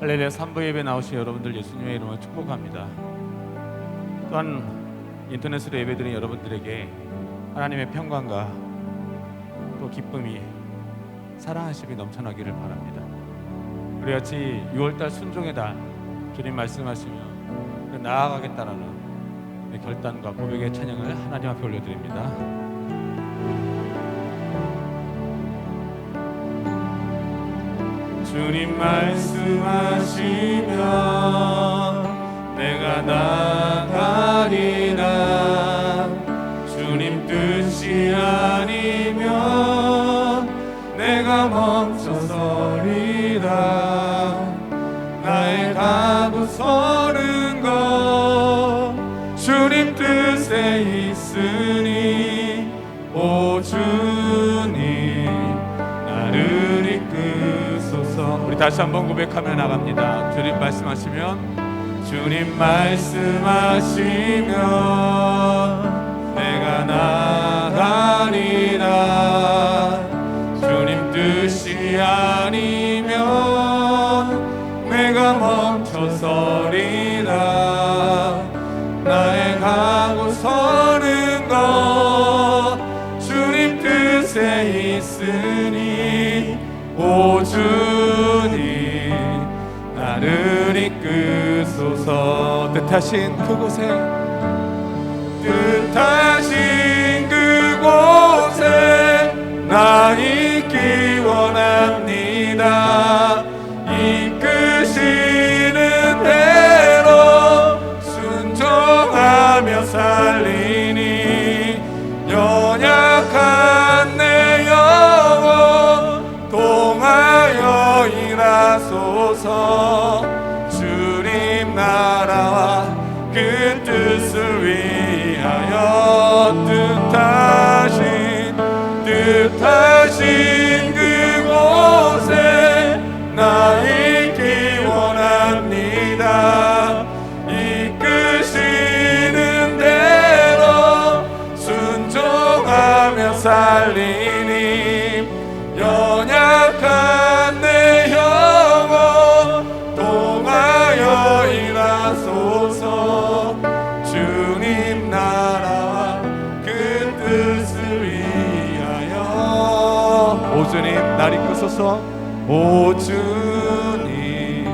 할렐루야. 3부 예배 나오신 여러분들 예수님의 이름으로 축복합니다. 또한 인터넷으로 예배드린 여러분들에게 하나님의 평강과 또 기쁨이, 사랑하심이 넘쳐나기를 바랍니다. 우리 같이 6월달 순종의 달, 주님 말씀하시며 나아가겠다라는 결단과 고백의 찬양을 하나님 앞에 올려드립니다. 주님 말씀하시면 내가 나가리라. 주님 뜻이 아니면 내가 멈춰서리라. 나의 가고 서는 것 주님 뜻에 있으니 오 주님 나를 이끄소서. 우리 다시 한번 고백하며 나갑니다. 주님 말씀하시면, 주님 말씀하시면 내가 나가리라. 주님 뜻이 아니면 내가 멈춰서리라. 나의 가고 서는 것 주님 뜻에 있으니 오 주님 나를 이끄소서. 뜻하신 그곳에, 뜻하신 그곳에 나 있기 원합니다. 이끄시는 대로 순종하며 살리니 연약한 내 영혼 동하여 일하소서. 주님 나라와 그 뜻을 위하여 뜻하신 그곳에 나 있기 원합니다. 이끄시는 대로 순종하며 살리니 연약한 내 영혼 동하여 일하소서. 주님 나라와 그 뜻을 위하여 오 주님 날 이끄소서. 오 주님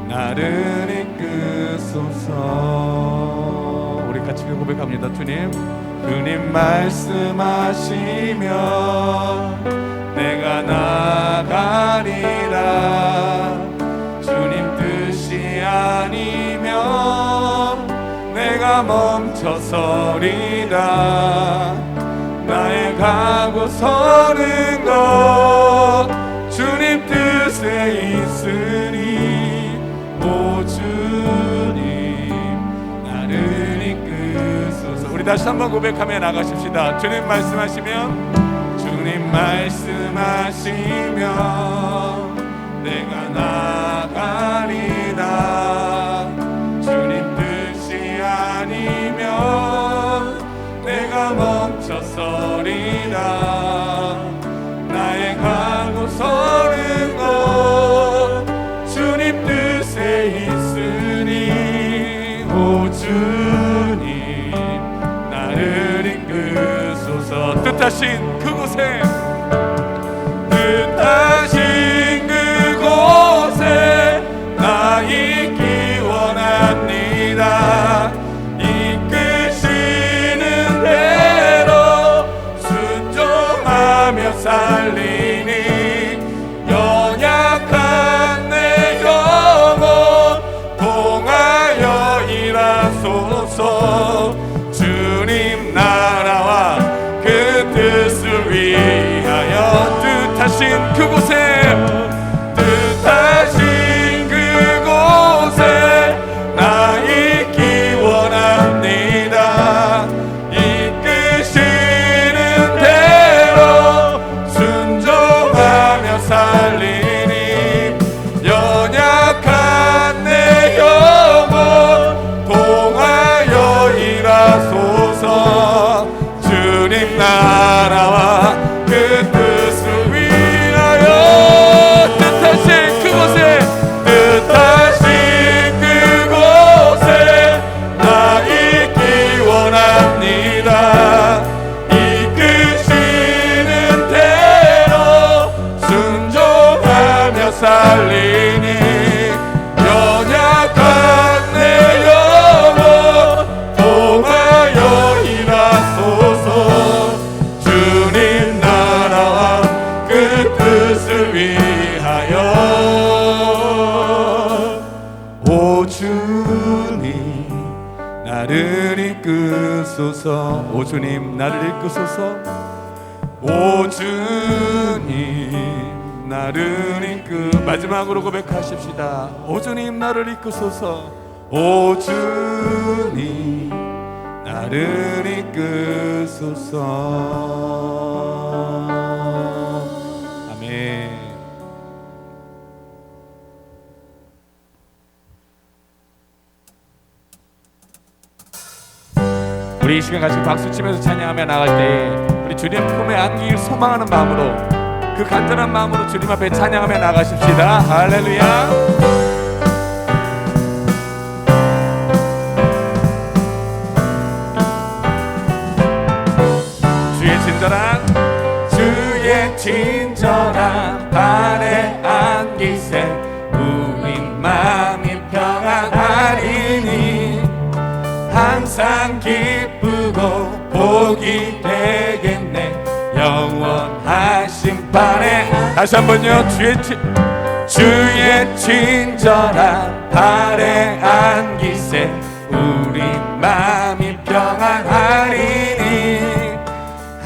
나를 이끄소서. 우리 같이 고백합니다. 주님 말씀하시면 내가 나가리라. 주님 뜻이 아니면 내가 멈춰서리라. 나의 가고 서는 것 주님 뜻에 있으니 오 주님 나를 이끄소서. 우리 다시 한번 고백하며 나가십시다. 주님 말씀하시면, 주님 말씀하시면 내가 나가리라. 주님 뜻이 아니면 내가 멈춰서리라. 나의 가고 서는 것 주님 뜻에 있으니 오 주님 나를 이끄소서. 뜻하신 그곳에, 뜻하신 그곳에 나 있기 원합니다. 이끄시는 대로 순종하며 살리니 연약한 내 영혼 동하여 일하소서. 주님 나라와 그 뜻을 위하여 뜻하신 그곳에, 뜻하신 그곳에 나 있기 원합니다. 이끄시는 대로 순종 이끄소서. 오 주님 나를 이끄소서. 오 주님 나를 마지막으로 고백하십시다. 오 주님 나를 이끄소서. 오 주님 나를 이끄소서. 아멘. 우리 이 시간 같이 박수치면서 찬양하며 나갈 때에 우리 주님 품에 안기길 소망하는 마음으로, 그 간절한 마음으로 주님 앞에 찬양하며 나가십시다. 할렐루야. 주의 친절한 발에 안기세 우리 마음이 평안하리니 항상 기쁘고 복이 되겠네 영원하신 발에. 다시 한번요. 주의 친절한 발에 안기세 우리 마음이 평안하리니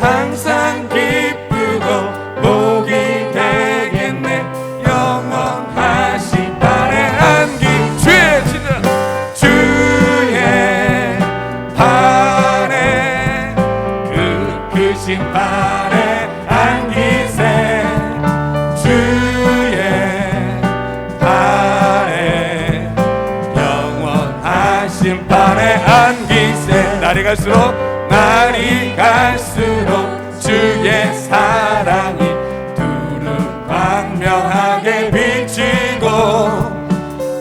항상 기쁘고 복이 되겠네 영원하신 발에 안기. 주의 친절 주의 발에 그 크신 발에 안기세 주의 발에 영원하신 발에 안기세. 날이 갈수록 주의 사랑이 두루 광명하게 비치고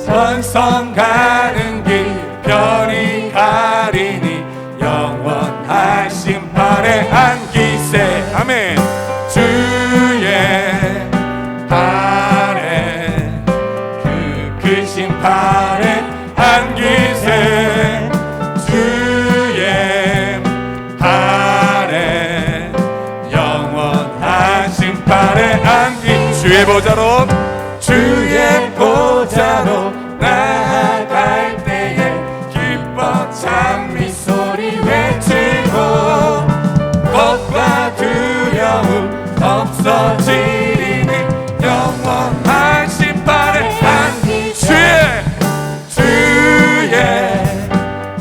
선선 가는 길 별이 가리니 영원하신 발에 안기세. 아멘. 주의 발에 그 크신 발에 안기세 주의 발에 영원하신 발에 안기. 주의 보좌로 나아갈 때에 기뻐 찬미 소리 외치고 겁과 두려움 없어지리니 영원하신 발에 안기. 주의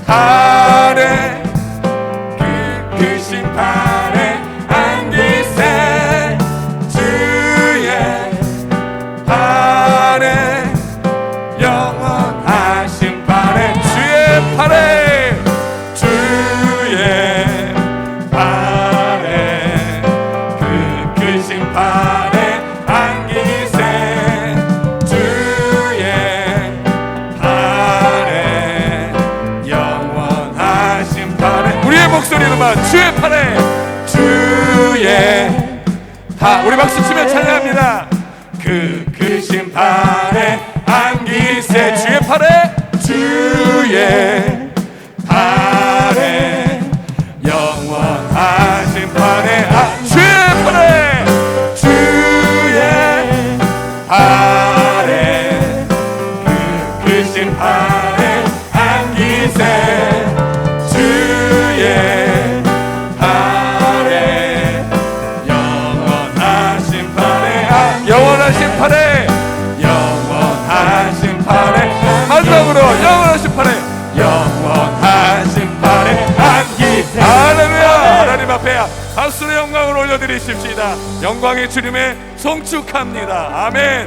발에 그 크신 발에 안기세 주의 발에 영원하신 발에 주의 발에 그 크신 발에 안기세 주의 발에 영원하신 발에. 우리의 목소리로만 주의 발에 우리 박수치며 찬양합니다. 그 크신 발에 안기세 주의 발에 영원하신 발에 주의 발에 그 크신 발에 안기세 주의 발에 영원하신 발에 마지막으로 영원하신 발에 안기. 할렐루야. 하나님 앞에 박수로 영광을 올려드리십시다. 영광의 주님의 송축합니다. 아멘.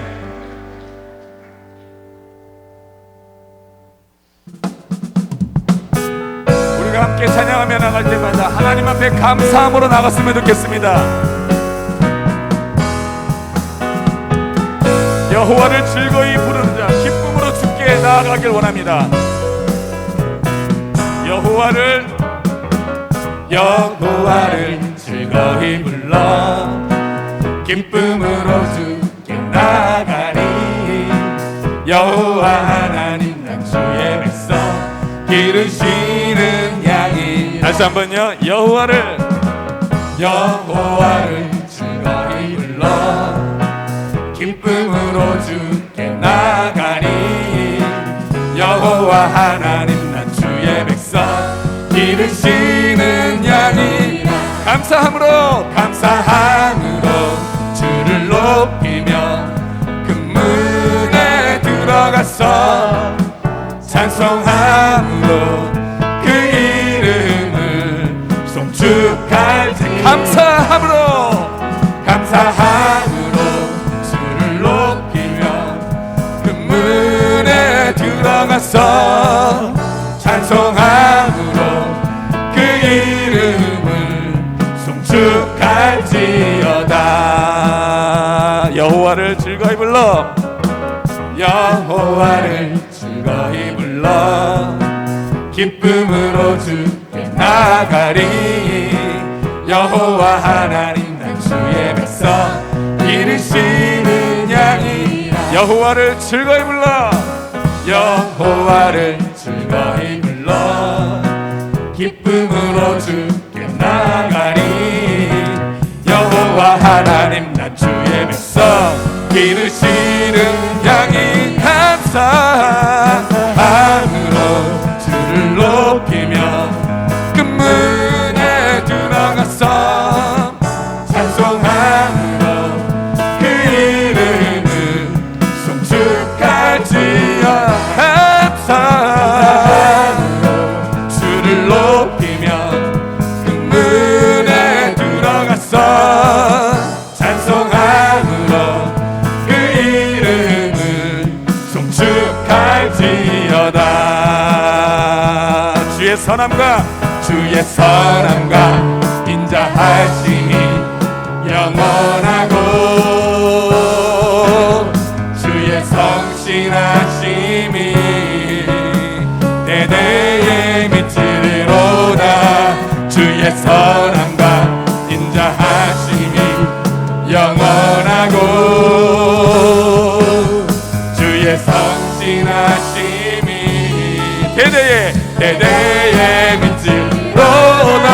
우리가 함께 찬양하며 나갈 때마다 하나님 앞에 감사함으로 나갔으면 좋겠습니다. 여호와를 즐거이 부르는 자 기쁨으로 주께 나아가길 원합니다. 여호와를 즐거이 불러 기쁨으로 주께 나아가리. 여호와 하나님 난 주의 백성 기르시는 양이. 다시 한번요. 여호와를 즐거이 불러 기쁨으로 주께 나가리. 여호와 하나님 난 주의 백성 기르시는 감사함으로 주를 높이며 그 문에 들어가서 찬송함으로 그 이름을 송축할지어다. 여호와를 즐거이 불러, 여호와를 즐거이 불러 기쁨으로 주께 나가리. 여호와 하나님 난 주의 백성 기르시는 양이라. 여호와를 즐거이 불러, 여호와를 즐거이 불러 기쁨으로 주께 나가리. 여호와 하나님 난 주의 백성 기르시는 양이. 감사함으로 주를 높이며 그 문에 들어가서 찬송함으로 그 이름을 송축할지어다. 감사함으로 주를 높이며 그 문에 들어가서 찬송함으로 그 이름을 송축할지어다. 주의 선함과 인자하심이 영원하고 주의 성실하심이 대대에 미치리로다. 주의 선함과 인자하심이 영원하고 주의 성실하심이 대대에 미치리로다.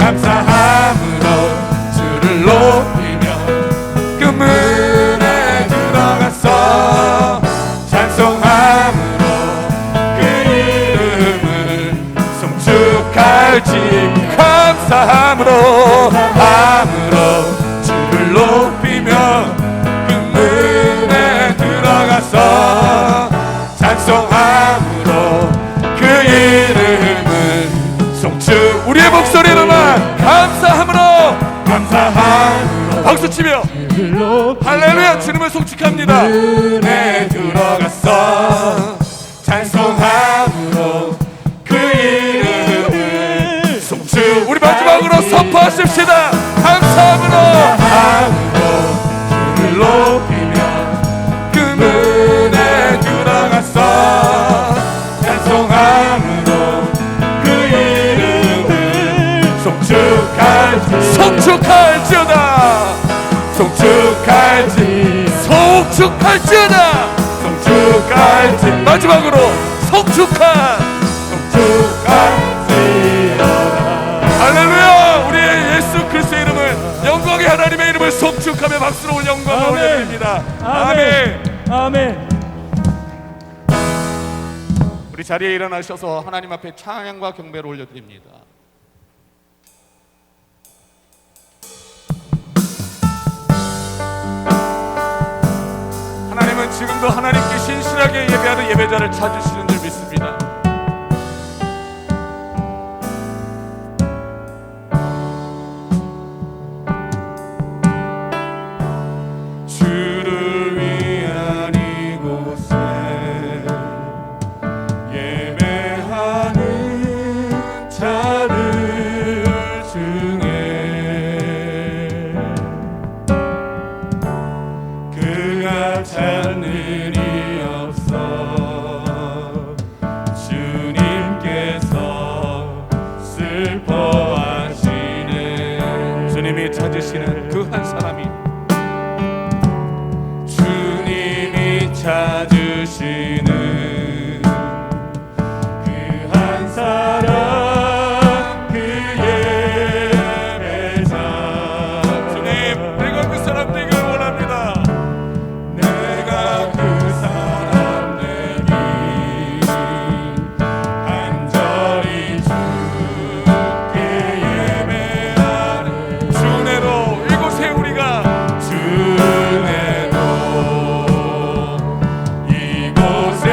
감사함으로 주를 높이며 그 문에 들어가서 찬송함으로 그 이름을 송축할지. 감사함으로 주를 높이며 그 문에 들어가서 찬송함으로 그 이름을 송축. 우리의 목소리로만 감사함으로 박수치며 할렐루야 주님을 송축합니다. 문에 들어가서 찬송함으로 그 이름을 송축. 우리 마지막으로 선포하십시다. 감사함으로 주를 높이며 그 문에 들어가서 찬송함으로 그 이름을 송축할지어다. 마지막으로 송축할지어다. 할렐루야. 우리의 예수 그리스도의 이름을, 영광의 하나님의 이름을 송축하며 박수로 영광을 올려드립니다. 아멘. 아멘. 우리 자리에 일어나셔서 하나님 앞에 찬양과 경배를 올려드립니다. 하나님은 지금도 하나님께 신실하게 예배하는 예배자를 찾으시는 줄 믿습니다. 주를 위한 이곳에 예배하는 자들 중에 그가 찾는 일이 없어. 주님께서 슬퍼하시네. 주님이 찾으시는 그 한 사람이, 주님이 찾으시는 그 한 사람, 그 예배자. 주님, 내가 그 사람 되길 원합니다. 내가 그 사람 되기 간절히 주께 예배하는 주내로 이곳에 우리가 주내로 이곳에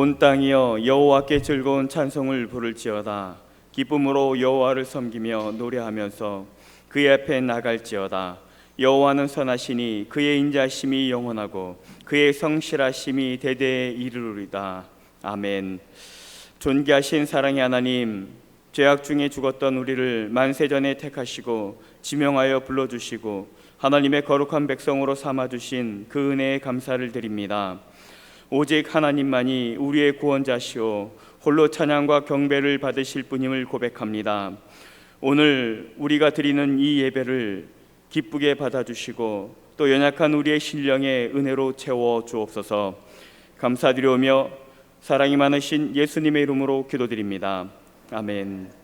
온 땅이여 여호와께 즐거운 찬송을 부를지어다. 기쁨으로 여호와를 섬기며 노래하면서 그의 앞에 나갈지어다. 여호와는 선하시니 그의 인자심이 영원하고 그의 성실하심이 대대에 이르리이다. 아멘. 존귀하신 사랑의 하나님, 죄악 중에 죽었던 우리를 만세전에 택하시고 지명하여 불러주시고 하나님의 거룩한 백성으로 삼아주신 그 은혜에 감사를 드립니다. 오직 하나님만이 우리의 구원자시오 홀로 찬양과 경배를 받으실 분임을 고백합니다. 오늘 우리가 드리는 이 예배를 기쁘게 받아주시고 또 연약한 우리의 신령의 은혜로 채워 주옵소서. 감사드리오며 사랑이 많으신 예수님의 이름으로 기도드립니다. 아멘.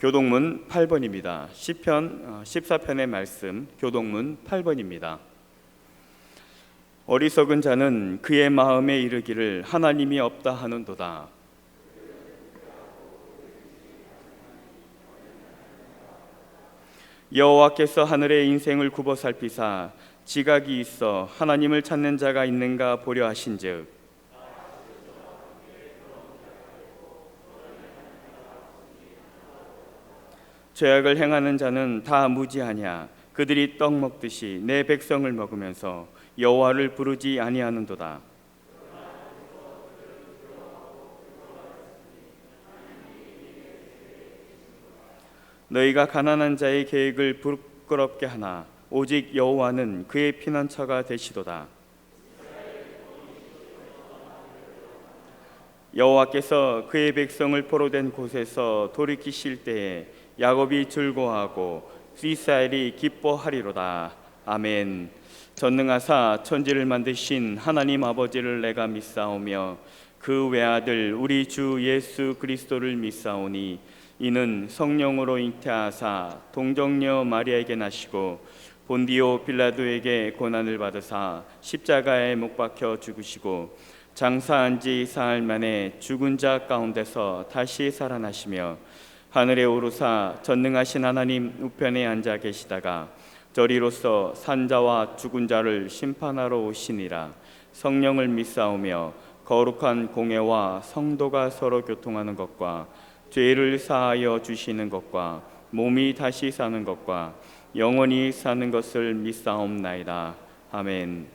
교동문 8번입니다. 시편 14편의 말씀 교동문 8번입니다. 어리석은 자는 그의 마음에 이르기를 하나님이 없다 하는도다. 여호와께서 하늘의 인생을 굽어 살피사 지각이 있어 하나님을 찾는 자가 있는가 보려 하신즉 죄악을 행하는 자는 다 무지하냐. 그들이 떡 먹듯이 내 백성을 먹으면서 여호와를 부르지 아니하는도다. 너희가 가난한 자의 계획을 부끄럽게 하나 오직 여호와는 그의 피난처가 되시도다. 여호와께서 그의 백성을 포로된 곳에서 돌이키실 때에 야곱이 즐거워하고 이스라엘이 기뻐하리로다. 아멘. 전능하사 천지를 만드신 하나님 아버지를 내가 믿사오며 그 외아들 우리 주 예수 그리스도를 믿사오니 이는 성령으로 잉태하사 동정녀 마리아에게 나시고 본디오 빌라도에게 고난을 받으사 십자가에 못 박혀 죽으시고 장사한 지 사흘 만에 죽은 자 가운데서 다시 살아나시며 하늘에 오르사 전능하신 하나님 우편에 앉아 계시다가 저리로서 산자와 죽은 자를 심판하러 오시니라. 성령을 믿사오며 거룩한 공회와 성도가 서로 교통하는 것과 죄를 사하여 주시는 것과 몸이 다시 사는 것과 영원히 사는 것을 믿사옵나이다. 아멘.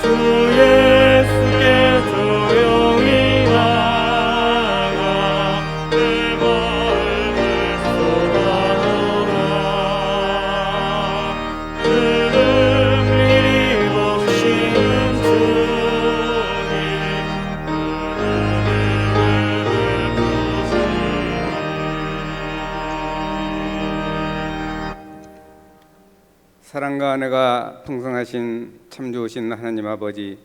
주 예수께 조용히 나가 내 마음을 쏟아놓아 그늘이 보시는 주님 사랑과 은혜가 풍성하신 참 좋으신 하나님 아버지,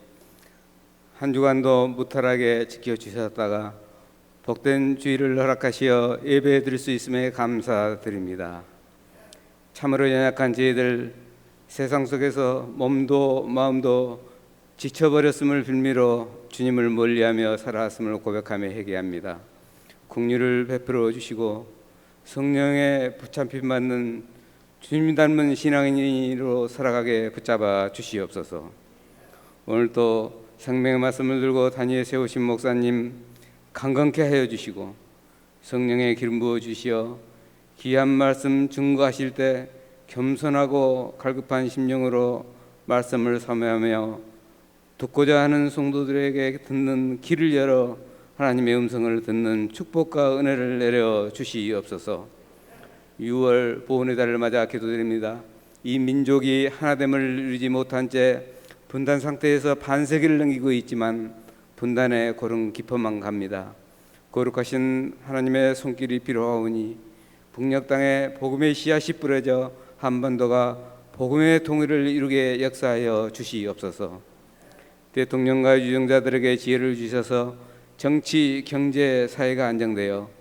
한 주간도 무탈하게 지켜주셨다가 복된 주일을 허락하시어 예배 드릴 수 있음에 감사드립니다. 참으로 연약한 저희들 세상 속에서 몸도 마음도 지쳐버렸음을 빌미로 주님을 멀리하며 살아왔음을 고백하며 회개합니다. 긍휼을 베풀어 주시고 성령의 붙잡힘 받는 주님 닮은 신앙인으로 살아가게 붙잡아 주시옵소서. 오늘 또 생명의 말씀을 들고 단위에 세우신 목사님 강건케 하여 주시고 성령의 기름 부어 주시어 귀한 말씀 증거하실 때 겸손하고 갈급한 심령으로 말씀을 사모하며 듣고자 하는 성도들에게 듣는 귀를 열어 하나님의 음성을 듣는 축복과 은혜를 내려 주시옵소서. 6월 보훈의 달을 맞아 기도드립니다. 이 민족이 하나됨을 이루지 못한 채 분단 상태에서 반세기를 넘기고 있지만 분단의 고른 깊어만 갑니다. 거룩하신 하나님의 손길이 필요하오니 북녘 땅에 복음의 씨앗이 뿌려져 한반도가 복음의 통일을 이루게 역사하여 주시옵소서. 대통령과 유정자들에게 지혜를 주셔서 정치, 경제, 사회가 안정되어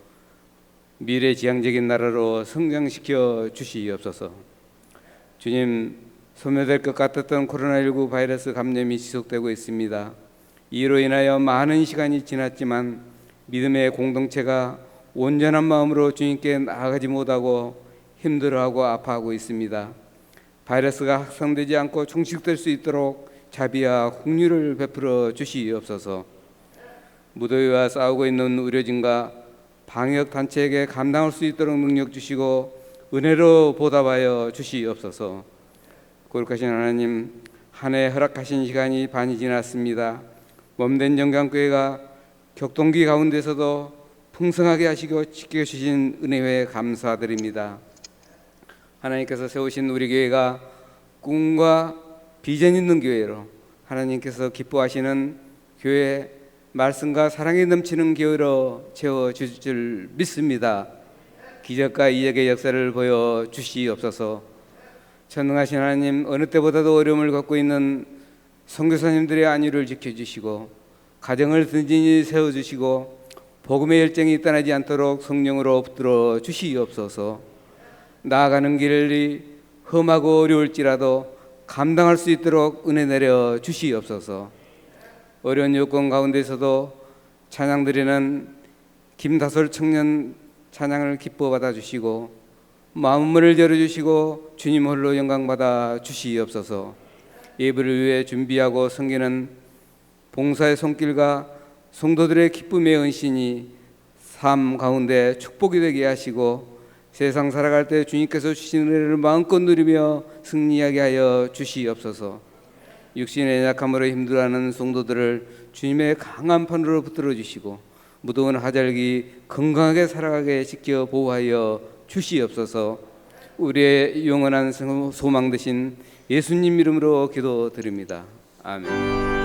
미래지향적인 나라로 성장시켜 주시옵소서. 주님, 소멸될 것 같았던 코로나19 바이러스 감염이 지속되고 있습니다. 이로 인하여 많은 시간이 지났지만 믿음의 공동체가 온전한 마음으로 주님께 나아가지 못하고 힘들어하고 아파하고 있습니다. 바이러스가 확산되지 않고 종식될 수 있도록 자비와 긍휼을 베풀어 주시옵소서. 무더위와 싸우고 있는 의료진과 방역 단체에게 감당할 수 있도록 능력 주시고 은혜로 보답하여 주시옵소서. 거룩하신 하나님, 한 해 허락하신 시간이 반이 지났습니다. 몸된 영광교회가 격동기 가운데서도 풍성하게 하시고 지켜주신 은혜에 감사드립니다. 하나님께서 세우신 우리 교회가 꿈과 비전 있는 교회로 하나님께서 기뻐하시는 교회, 말씀과 사랑이 넘치는 교회로 채워주실 줄 믿습니다. 기적과 이적의 역사를 보여주시옵소서. 전능하신 하나님, 어느 때보다도 어려움을 겪고 있는 선교사님들의 안위를 지켜주시고 가정을 든든히 세워주시고 복음의 열정이 떠나지 않도록 성령으로 붙들어 주시옵소서. 나아가는 길이 험하고 어려울지라도 감당할 수 있도록 은혜 내려 주시옵소서. 어려운 여건 가운데서도 찬양 드리는 김다솔 청년 찬양을 기뻐 받아주시고 마음문을 열어주시고 주님 홀로 영광 받아 주시옵소서. 예배를 위해 준비하고 섬기는 봉사의 손길과 성도들의 기쁨의 은신이 삶 가운데 축복이 되게 하시고 세상 살아갈 때 주님께서 주신 은혜를 마음껏 누리며 승리하게 하여 주시옵소서. 육신의 약함으로 힘들어하는 성도들을 주님의 강한 판으로 붙들어 주시고 무더운 하절기 건강하게 살아가게 지켜 보호하여 주시옵소서. 우리의 영원한 소망 되신 예수님 이름으로 기도드립니다. 아멘.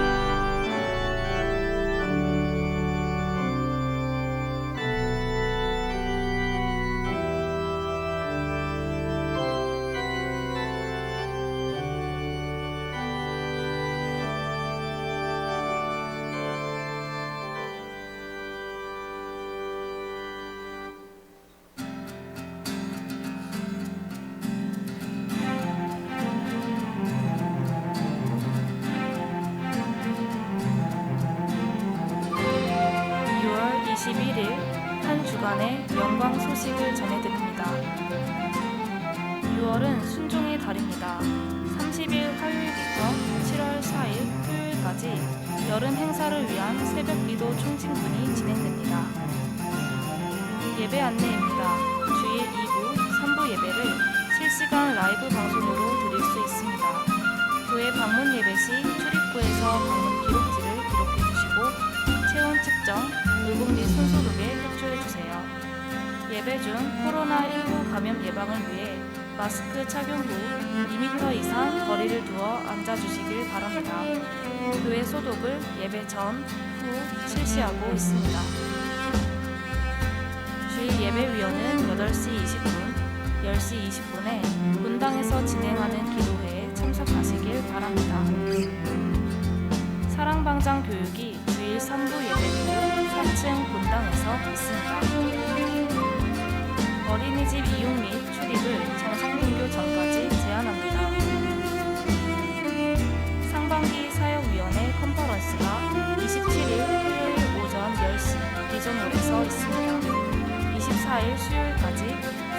한 주간의 영광 소식을 전해드립니다. 6월은 순종의 달입니다. 30일 화요일부터 7월 4일 토요일까지 여름 행사를 위한 새벽기도 총진군이 진행됩니다. 예배 안내입니다. 주일 2부, 3부 예배를 실시간 라이브 방송으로 드릴 수 있습니다. 교회 방문 예배 시 출입구에서 예배 중 코로나19 감염 예방을 위해 마스크 착용 후 2m 이상 거리를 두어 앉아주시길 바랍니다. 교회 소독을 예배 전, 후 실시하고 있습니다. 주일 예배위원은 8시 20분, 10시 20분에 본당에서 진행하는 기도회에 참석하시길 바랍니다. 사랑방장 교육이 주일 3부 예배 후 3층 본당에서 있습니다. 어린이집 이용 및 출입을 정상분교 전까지 제한합니다. 상반기 사역위원회 컨퍼런스가 27일 토요일 오전 10시 비전홀에서 있습니다. 24일 수요일까지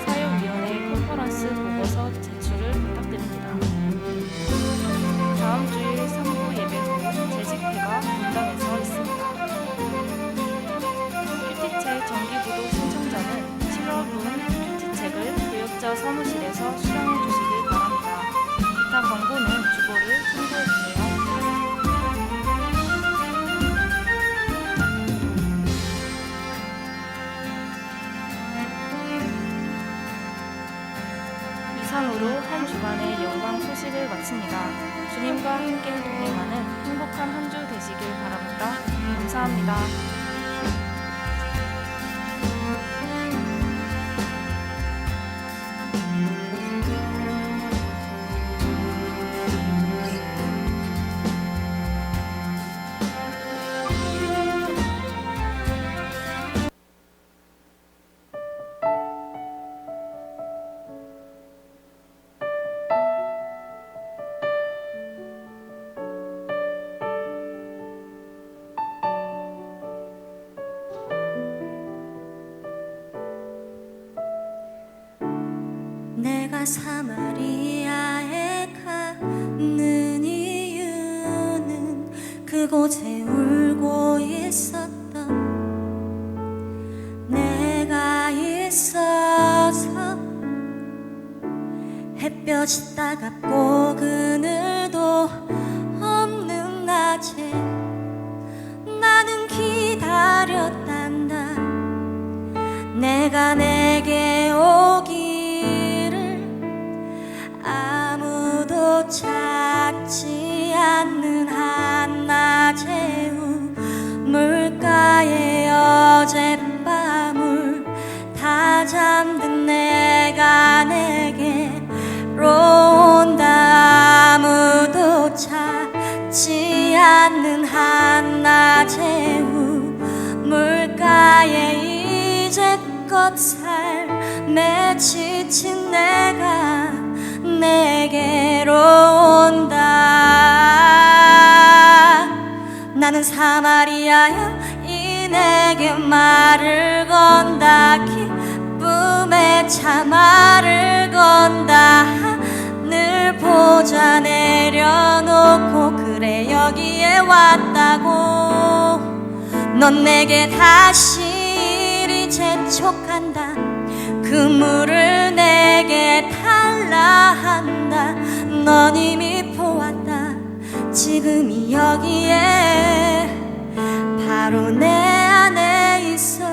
사역위원회 컨퍼런스 보고서 제출을 부탁드립니다. 다음 주일 3부 예배 후 재집회가 본당에서 있습니다. 큐티책 정기구독 신청자는 7월분 큐티책을 교육자 사무실에서 수령해 주시길 바랍니다. 기타 광고는 주보를 참고해 주세요. 이상으로 한 주간의 영광 소식을 마칩니다. 주님과 함께 동행하는 행복한 한 주 되시길 바랍니다. 감사합니다. 내가 사마리아에 가는 이유는 그곳에 울고 있었던 내가 있어서 햇볕이 따갑고 그늘도 없는 낮에 나는 기다렸단다. 내가 내게 오기를 아무도 찾지 않는 한낮의 우물가에 어젯밤을 다 잠든 내가 내게로 온다. 아무도 찾지 않는 한낮의 우물가에 이제껏 삶에 지친 내가 내게로 온다. 나는 사마리아여 이 내게 말을 건다. 기쁨의 참말을 건다. 하늘 보자 내려놓고 그래 여기에 왔다고. 넌 내게 다시 이리 재촉한다. 그 물을 내게 달라 한다. 넌 이미 보았다. 지금이 여기에 바로 내 안에 있어.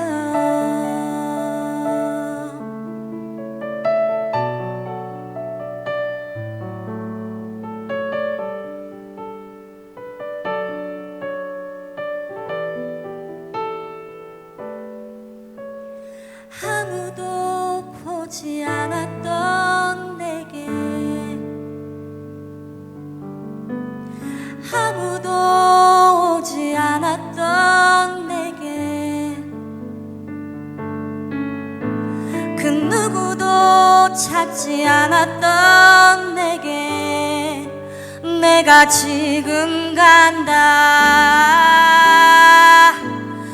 아무도 보지 않았던 내게 아무도 오지 않았던 내게 그 누구도 찾지 않았던 내게 내가 지금 간다.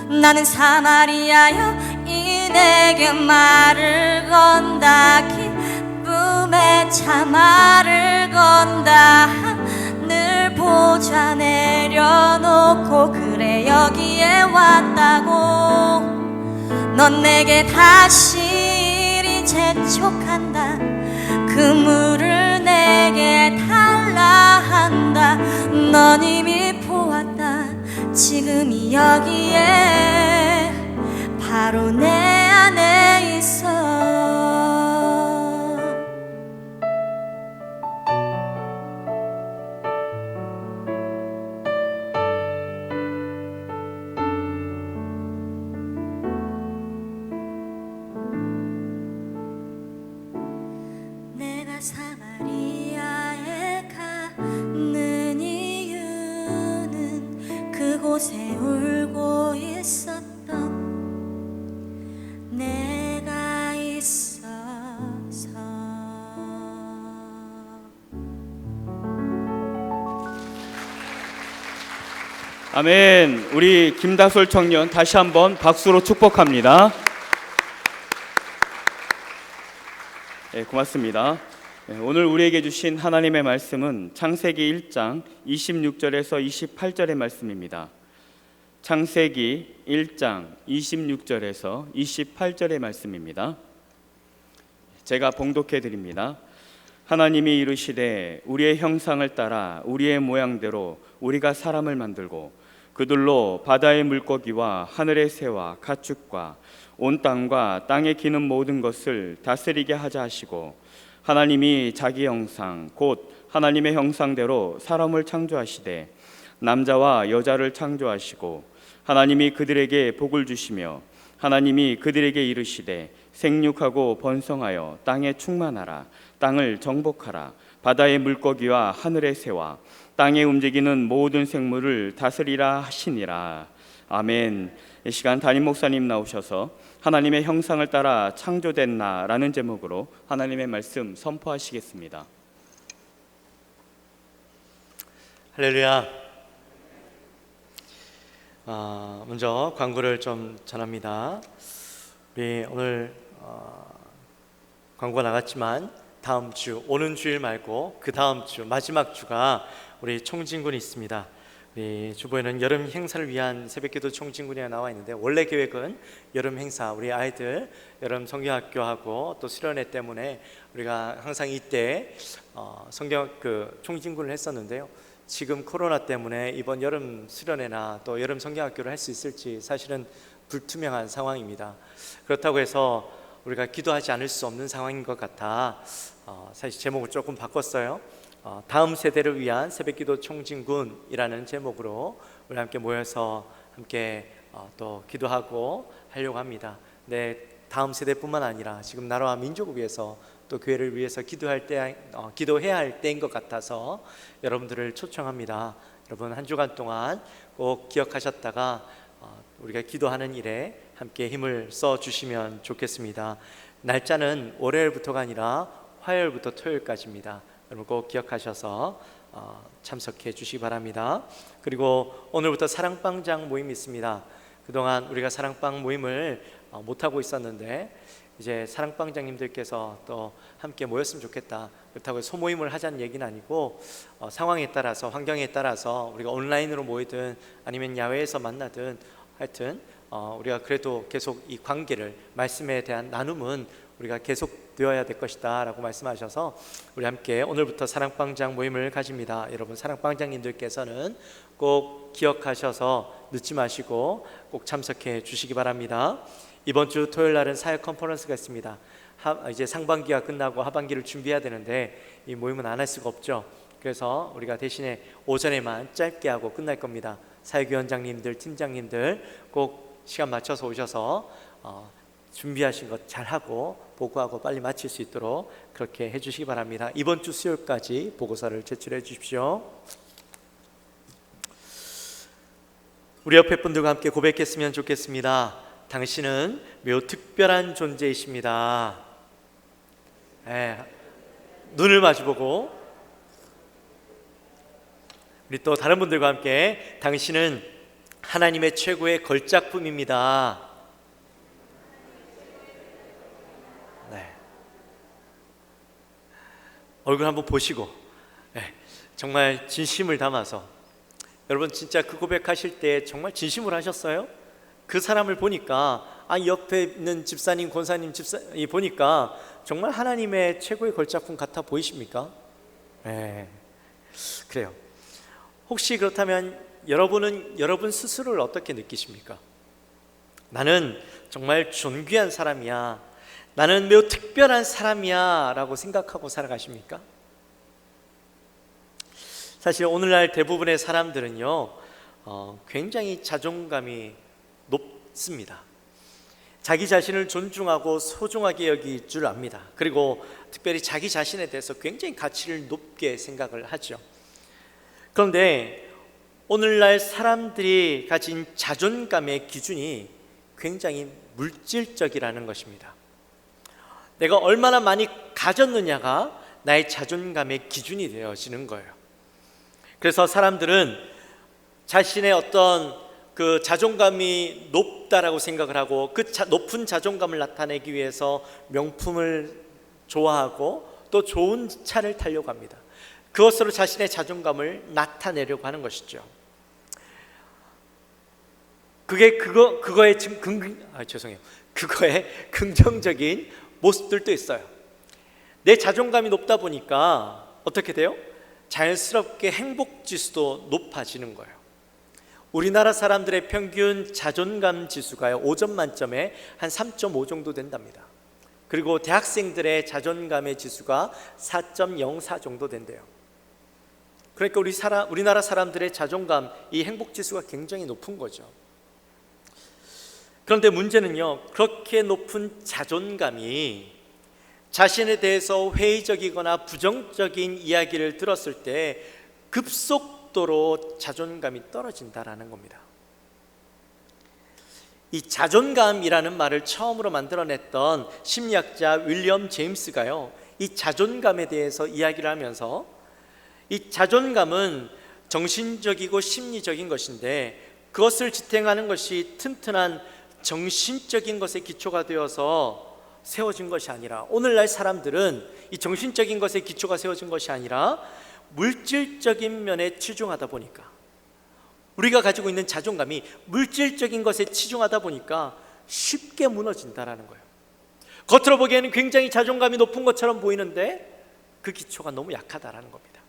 나는 사마리아여 이 내게 말을 건다. 기쁨의 참말을 건다. 하늘 보자 내려놓고 그래 여기에 왔다고. 넌 내게 다시 이리 재촉한다. 그 물을 내게 달라 한다. 넌 이미 보았다. 지금이 여기에 바로 내 안에 있어. 내가 사마리아에 가는 이유는 그곳에 울고 있었던 내가 있어서. 아멘. 우리 김다솔 청년 다시 한번 박수로 축복합니다. 네, 고맙습니다. 오늘 우리에게 주신 하나님의 말씀은 창세기 1장 26절에서 28절의 말씀입니다. 창세기 1장 26절에서 28절의 말씀입니다. 제가 봉독해 드립니다. 하나님이 이르시되 우리의 형상을 따라 우리의 모양대로 우리가 사람을 만들고 그들로 바다의 물고기와 하늘의 새와 가축과 온 땅과 땅에 기는 모든 것을 다스리게 하자 하시고 하나님이 자기 형상 곧 하나님의 형상대로 사람을 창조하시되 남자와 여자를 창조하시고 하나님이 그들에게 복을 주시며 하나님이 그들에게 이르시되 생육하고 번성하여 땅에 충만하라 땅을 정복하라 바다의 물고기와 하늘의 새와 땅에 움직이는 모든 생물을 다스리라 하시니라. 아멘. 이 시간 담임 목사님 나오셔서 하나님의 형상을 따라 창조된 나라는 제목으로 하나님의 말씀 선포하시겠습니다. 할렐루야. 먼저 광고를 좀 전합니다. 우리 오늘 광고가 나갔지만 다음 주 오는 주일 말고 그 다음 주 마지막 주가 우리 총진군이 있습니다. 우리 주보에는 여름 행사를 위한 새벽기도 총진군이 나와 있는데 원래 계획은 여름 행사 우리 아이들 여름 성경학교하고 또 수련회 때문에 우리가 항상 이때 성경 총진군을 했었는데요. 지금 코로나 때문에 이번 여름 수련회나 또 여름 성경학교를 할 수 있을지 사실은 불투명한 상황입니다. 그렇다고 해서 우리가 기도하지 않을 수 없는 상황인 것 같아 사실 제목을 조금 바꿨어요. 다음 세대를 위한 새벽기도 총진군이라는 제목으로 우리 함께 모여서 함께 또 기도하고 하려고 합니다. 네, 다음 세대뿐만 아니라 지금 나라와 민족을 위해서 또 교회를 위해서 기도해야 할 때인 것 같아서 여러분들을 초청합니다. 여러분 한 주간 동안 꼭 기억하셨다가 우리가 기도하는 일에 함께 힘을 써 주시면 좋겠습니다. 날짜는 월요일부터가 아니라 화요일부터 토요일까지입니다. 여러분 꼭 기억하셔서 참석해 주시기 바랍니다. 그리고 오늘부터 사랑방장 모임이 있습니다. 그동안 우리가 사랑방 모임을 못하고 있었는데 이제 사랑방장님들께서 또 함께 모였으면 좋겠다. 그렇다고 소모임을 하자는 얘기는 아니고 상황에 따라서 환경에 따라서 우리가 온라인으로 모이든 아니면 야외에서 만나든 하여튼 우리가 그래도 계속 이 관계를 말씀에 대한 나눔은 우리가 계속 되어야 될 것이다 라고 말씀하셔서 우리 함께 오늘부터 사랑방장 모임을 가집니다. 여러분 사랑방장님들께서는 꼭 기억하셔서 늦지 마시고 꼭 참석해 주시기 바랍니다. 이번 주 토요일 날은 사역 컨퍼런스가 있습니다. 이제 상반기가 끝나고 하반기를 준비해야 되는데 이 모임은 안 할 수가 없죠. 그래서 우리가 대신에 오전에만 짧게 하고 끝날 겁니다. 사역위원장님들, 팀장님들 꼭 시간 맞춰서 오셔서 준비하신 것 잘하고 보고하고 빨리 마칠 수 있도록 그렇게 해주시기 바랍니다. 이번 주 수요일까지 보고서를 제출해 주십시오. 우리 옆에 분들과 함께 고백했으면 좋겠습니다. 당신은 매우 특별한 존재이십니다. 눈을 마주보고 우리 또 다른 분들과 함께 당신은 하나님의 최고의 걸작품입니다. 네. 얼굴 한번 보시고 정말 진심을 담아서 여러분 진짜 그 고백하실 때 정말 진심으로 하셨어요? 그 사람을 보니까 옆에 있는 집사님, 권사님 보니까 정말 하나님의 최고의 걸작품 같아 보이십니까? 네. 그래요. 혹시 그렇다면 여러분은 여러분 스스로를 어떻게 느끼십니까? 나는 정말 존귀한 사람이야. 나는 매우 특별한 사람이야 라고 생각하고 살아가십니까? 사실 오늘날 대부분의 사람들은요 굉장히 자존감이 높습니다. 자기 자신을 존중하고 소중하게 여길 줄 압니다. 그리고 특별히 자기 자신에 대해서 굉장히 가치를 높게 생각을 하죠. 그런데 오늘날 사람들이 가진 자존감의 기준이 굉장히 물질적이라는 것입니다. 내가 얼마나 많이 가졌느냐가 나의 자존감의 기준이 되어지는 거예요. 그래서 사람들은 자신의 어떤 그 자존감이 높다라고 생각을 하고 그 높은 자존감을 나타내기 위해서 명품을 좋아하고 또 좋은 차를 타려고 합니다. 그것으로 자신의 자존감을 나타내려고 하는 것이죠. 그거의 긍정적인 모습들도 있어요. 내 자존감이 높다 보니까 어떻게 돼요? 자연스럽게 행복 지수도 높아지는 거예요. 우리나라 사람들의 평균 자존감 지수가요 5점 만점에 한 3.5 정도 된답니다. 그리고 대학생들의 자존감의 지수가 4.04 정도 된대요. 그러니까 우리나라 사람들의 자존감, 이 행복 지수가 굉장히 높은 거죠. 그런데 문제는요, 그렇게 높은 자존감이 자신에 대해서 회의적이거나 부정적인 이야기를 들었을 때 급속도로 자존감이 떨어진다라는 겁니다. 이 자존감이라는 말을 처음으로 만들어냈던 심리학자 윌리엄 제임스가요, 이 자존감에 대해서 이야기를 하면서 이 자존감은 정신적이고 심리적인 것인데 그것을 지탱하는 것이 튼튼한 정신적인 것에 기초가 되어서 세워진 것이 아니라, 오늘날 사람들은 이 정신적인 것에 기초가 세워진 것이 아니라 물질적인 면에 치중하다 보니까, 우리가 가지고 있는 자존감이 물질적인 것에 치중하다 보니까 쉽게 무너진다라는 거예요. 겉으로 보기에는 굉장히 자존감이 높은 것처럼 보이는데 그 기초가 너무 약하다라는 겁니다.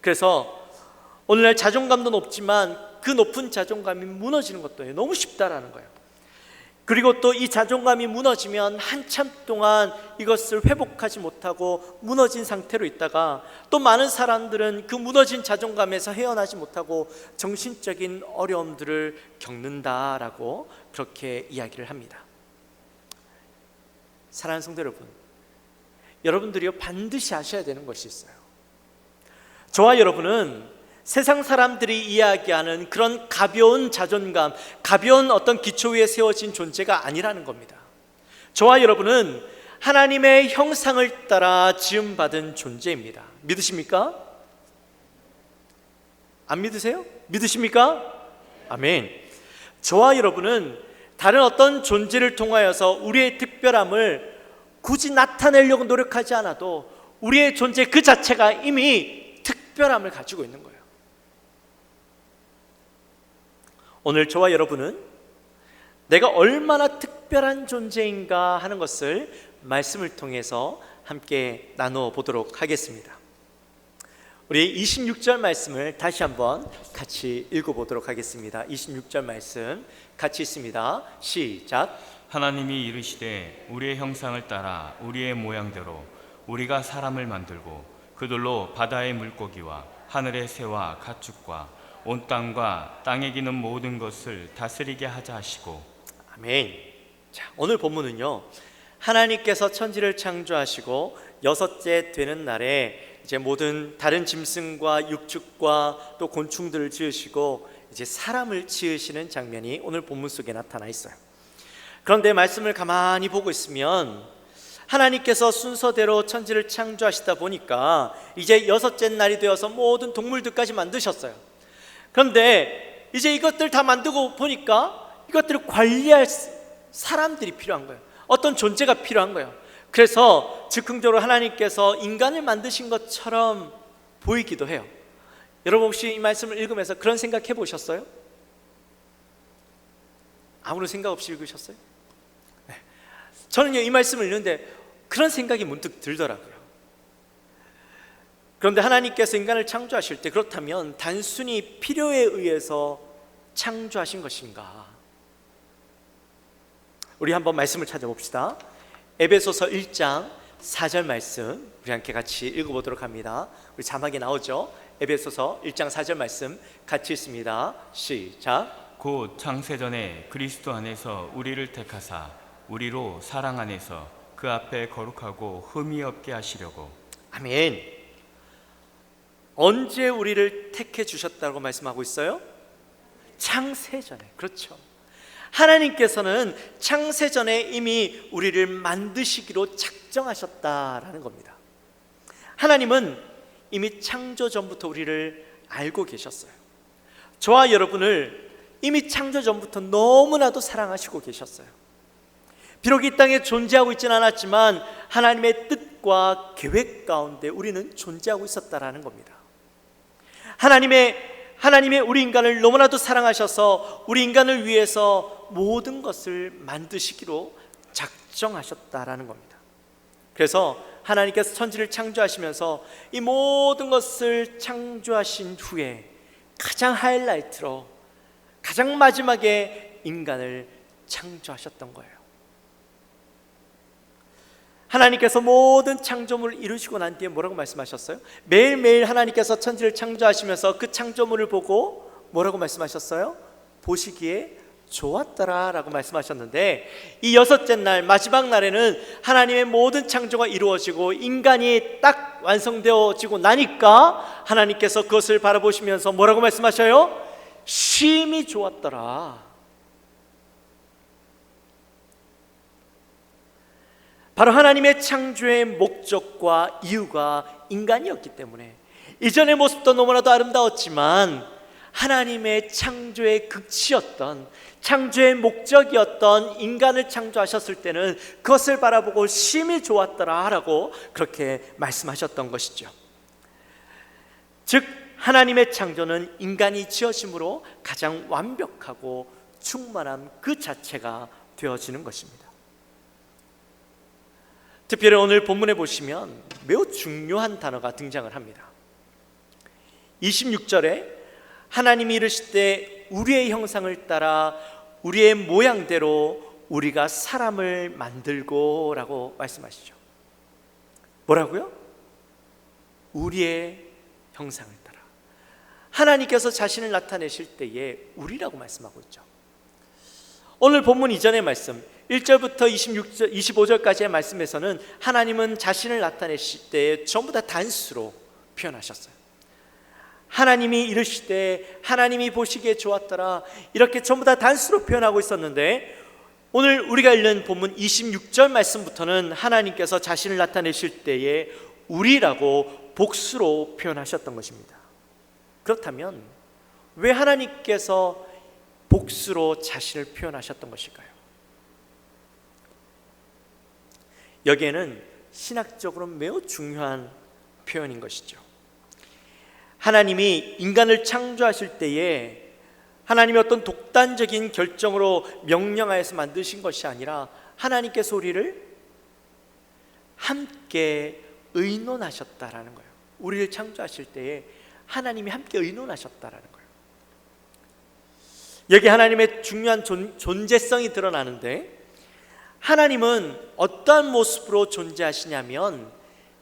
그래서 오늘날 자존감도 높지만 그 높은 자존감이 무너지는 것도 너무 쉽다라는 거예요. 그리고 또 이 자존감이 무너지면 한참 동안 이것을 회복하지 못하고 무너진 상태로 있다가, 또 많은 사람들은 그 무너진 자존감에서 헤어나지 못하고 정신적인 어려움들을 겪는다라고 그렇게 이야기를 합니다. 사랑하는 성도 여러분, 여러분들이요 반드시 아셔야 되는 것이 있어요. 저와 여러분은 세상 사람들이 이야기하는 그런 가벼운 자존감, 가벼운 어떤 기초 위에 세워진 존재가 아니라는 겁니다. 저와 여러분은 하나님의 형상을 따라 지음받은 존재입니다. 믿으십니까? 안 믿으세요? 믿으십니까? 아멘. 저와 여러분은 다른 어떤 존재를 통하여서 우리의 특별함을 굳이 나타내려고 노력하지 않아도 우리의 존재 그 자체가 이미 특별함을 가지고 있는 거예요. 오늘 저와 여러분은 내가 얼마나 특별한 존재인가 하는 것을 말씀을 통해서 함께 나누어 보도록 하겠습니다. 우리 26절 말씀을 다시 한번 같이 읽어보도록 하겠습니다. 26절 말씀 같이 있습니다. 시작. 하나님이 이르시되 우리의 형상을 따라 우리의 모양대로 우리가 사람을 만들고 그들로 바다의 물고기와 하늘의 새와 가축과 온 땅과 땅에 기는 모든 것을 다스리게 하자 하시고. 아멘. 자, 오늘 본문은요, 하나님께서 천지를 창조하시고 여섯째 되는 날에 이제 모든 다른 짐승과 육축과 또 곤충들을 지으시고 이제 사람을 지으시는 장면이 오늘 본문 속에 나타나 있어요. 그런데 말씀을 가만히 보고 있으면 하나님께서 순서대로 천지를 창조하시다 보니까 이제 여섯째 날이 되어서 모든 동물들까지 만드셨어요. 그런데 이제 이것들 다 만들고 보니까 이것들을 관리할 사람들이 필요한 거예요. 어떤 존재가 필요한 거예요. 그래서 즉흥적으로 하나님께서 인간을 만드신 것처럼 보이기도 해요. 여러분 혹시 이 말씀을 읽으면서 그런 생각 해보셨어요? 아무런 생각 없이 읽으셨어요? 네. 저는요 이 말씀을 읽는데 그런 생각이 문득 들더라고요. 그런데 하나님께서 인간을 창조하실 때 그렇다면 단순히 필요에 의해서 창조하신 것인가? 우리 한번 말씀을 찾아봅시다. 에베소서 1장 4절 말씀 우리 함께 같이 읽어보도록 합니다. 우리 자막에 나오죠? 에베소서 1장 4절 말씀 같이 읽습니다. 시작. 곧 창세전에 그리스도 안에서 우리를 택하사 우리로 사랑 안에서 그 앞에 거룩하고 흠이 없게 하시려고. 아멘. 언제 우리를 택해 주셨다고 말씀하고 있어요? 창세전에. 그렇죠. 하나님께서는 창세전에 이미 우리를 만드시기로 작정하셨다라는 겁니다. 하나님은 이미 창조 전부터 우리를 알고 계셨어요. 저와 여러분을 이미 창조 전부터 너무나도 사랑하시고 계셨어요. 비록 이 땅에 존재하고 있지는 않았지만 하나님의 뜻과 계획 가운데 우리는 존재하고 있었다라는 겁니다. 하나님의 우리 인간을 너무나도 사랑하셔서 우리 인간을 위해서 모든 것을 만드시기로 작정하셨다라는 겁니다. 그래서 하나님께서 천지를 창조하시면서 이 모든 것을 창조하신 후에 가장 하이라이트로 가장 마지막에 인간을 창조하셨던 거예요. 하나님께서 모든 창조물을 이루시고 난 뒤에 뭐라고 말씀하셨어요? 매일매일 하나님께서 천지를 창조하시면서 그 창조물을 보고 뭐라고 말씀하셨어요? 보시기에 좋았더라 라고 말씀하셨는데, 이 여섯째 날 마지막 날에는 하나님의 모든 창조가 이루어지고 인간이 딱 완성되어지고 나니까 하나님께서 그것을 바라보시면서 뭐라고 말씀하셔요? 심히 좋았더라. 바로 하나님의 창조의 목적과 이유가 인간이었기 때문에 이전의 모습도 너무나도 아름다웠지만 하나님의 창조의 극치였던, 창조의 목적이었던 인간을 창조하셨을 때는 그것을 바라보고 심히 좋았더라 라고 그렇게 말씀하셨던 것이죠. 즉 하나님의 창조는 인간이 지어짐으로 가장 완벽하고 충만함 그 자체가 되어지는 것입니다. 특별히 오늘 본문에 보시면 매우 중요한 단어가 등장을 합니다. 26절에 하나님이 이르실 때 우리의 형상을 따라 우리의 모양대로 우리가 사람을 만들고 라고 말씀하시죠. 뭐라고요? 우리의 형상을 따라. 하나님께서 자신을 나타내실 때에 우리라고 말씀하고 있죠. 오늘 본문 이전의 말씀 1절부터 25절까지의 말씀에서는 하나님은 자신을 나타내실 때 전부 다 단수로 표현하셨어요. 하나님이 이르실 때 하나님이 보시기에 좋았더라 이렇게 전부 다 단수로 표현하고 있었는데, 오늘 우리가 읽는 본문 26절 말씀부터는 하나님께서 자신을 나타내실 때에 우리라고 복수로 표현하셨던 것입니다. 그렇다면 왜 하나님께서 복수로 자신을 표현하셨던 것일까요? 여기에는 신학적으로 매우 중요한 표현인 것이죠. 하나님이 인간을 창조하실 때에 하나님이 어떤 독단적인 결정으로 명령하여서 만드신 것이 아니라 하나님께서 우리를 함께 의논하셨다라는 거예요. 우리를 창조하실 때에 하나님이 함께 의논하셨다라는 거예요. 여기 하나님의 중요한 존재성이 드러나는데, 하나님은 어떠한 모습으로 존재하시냐면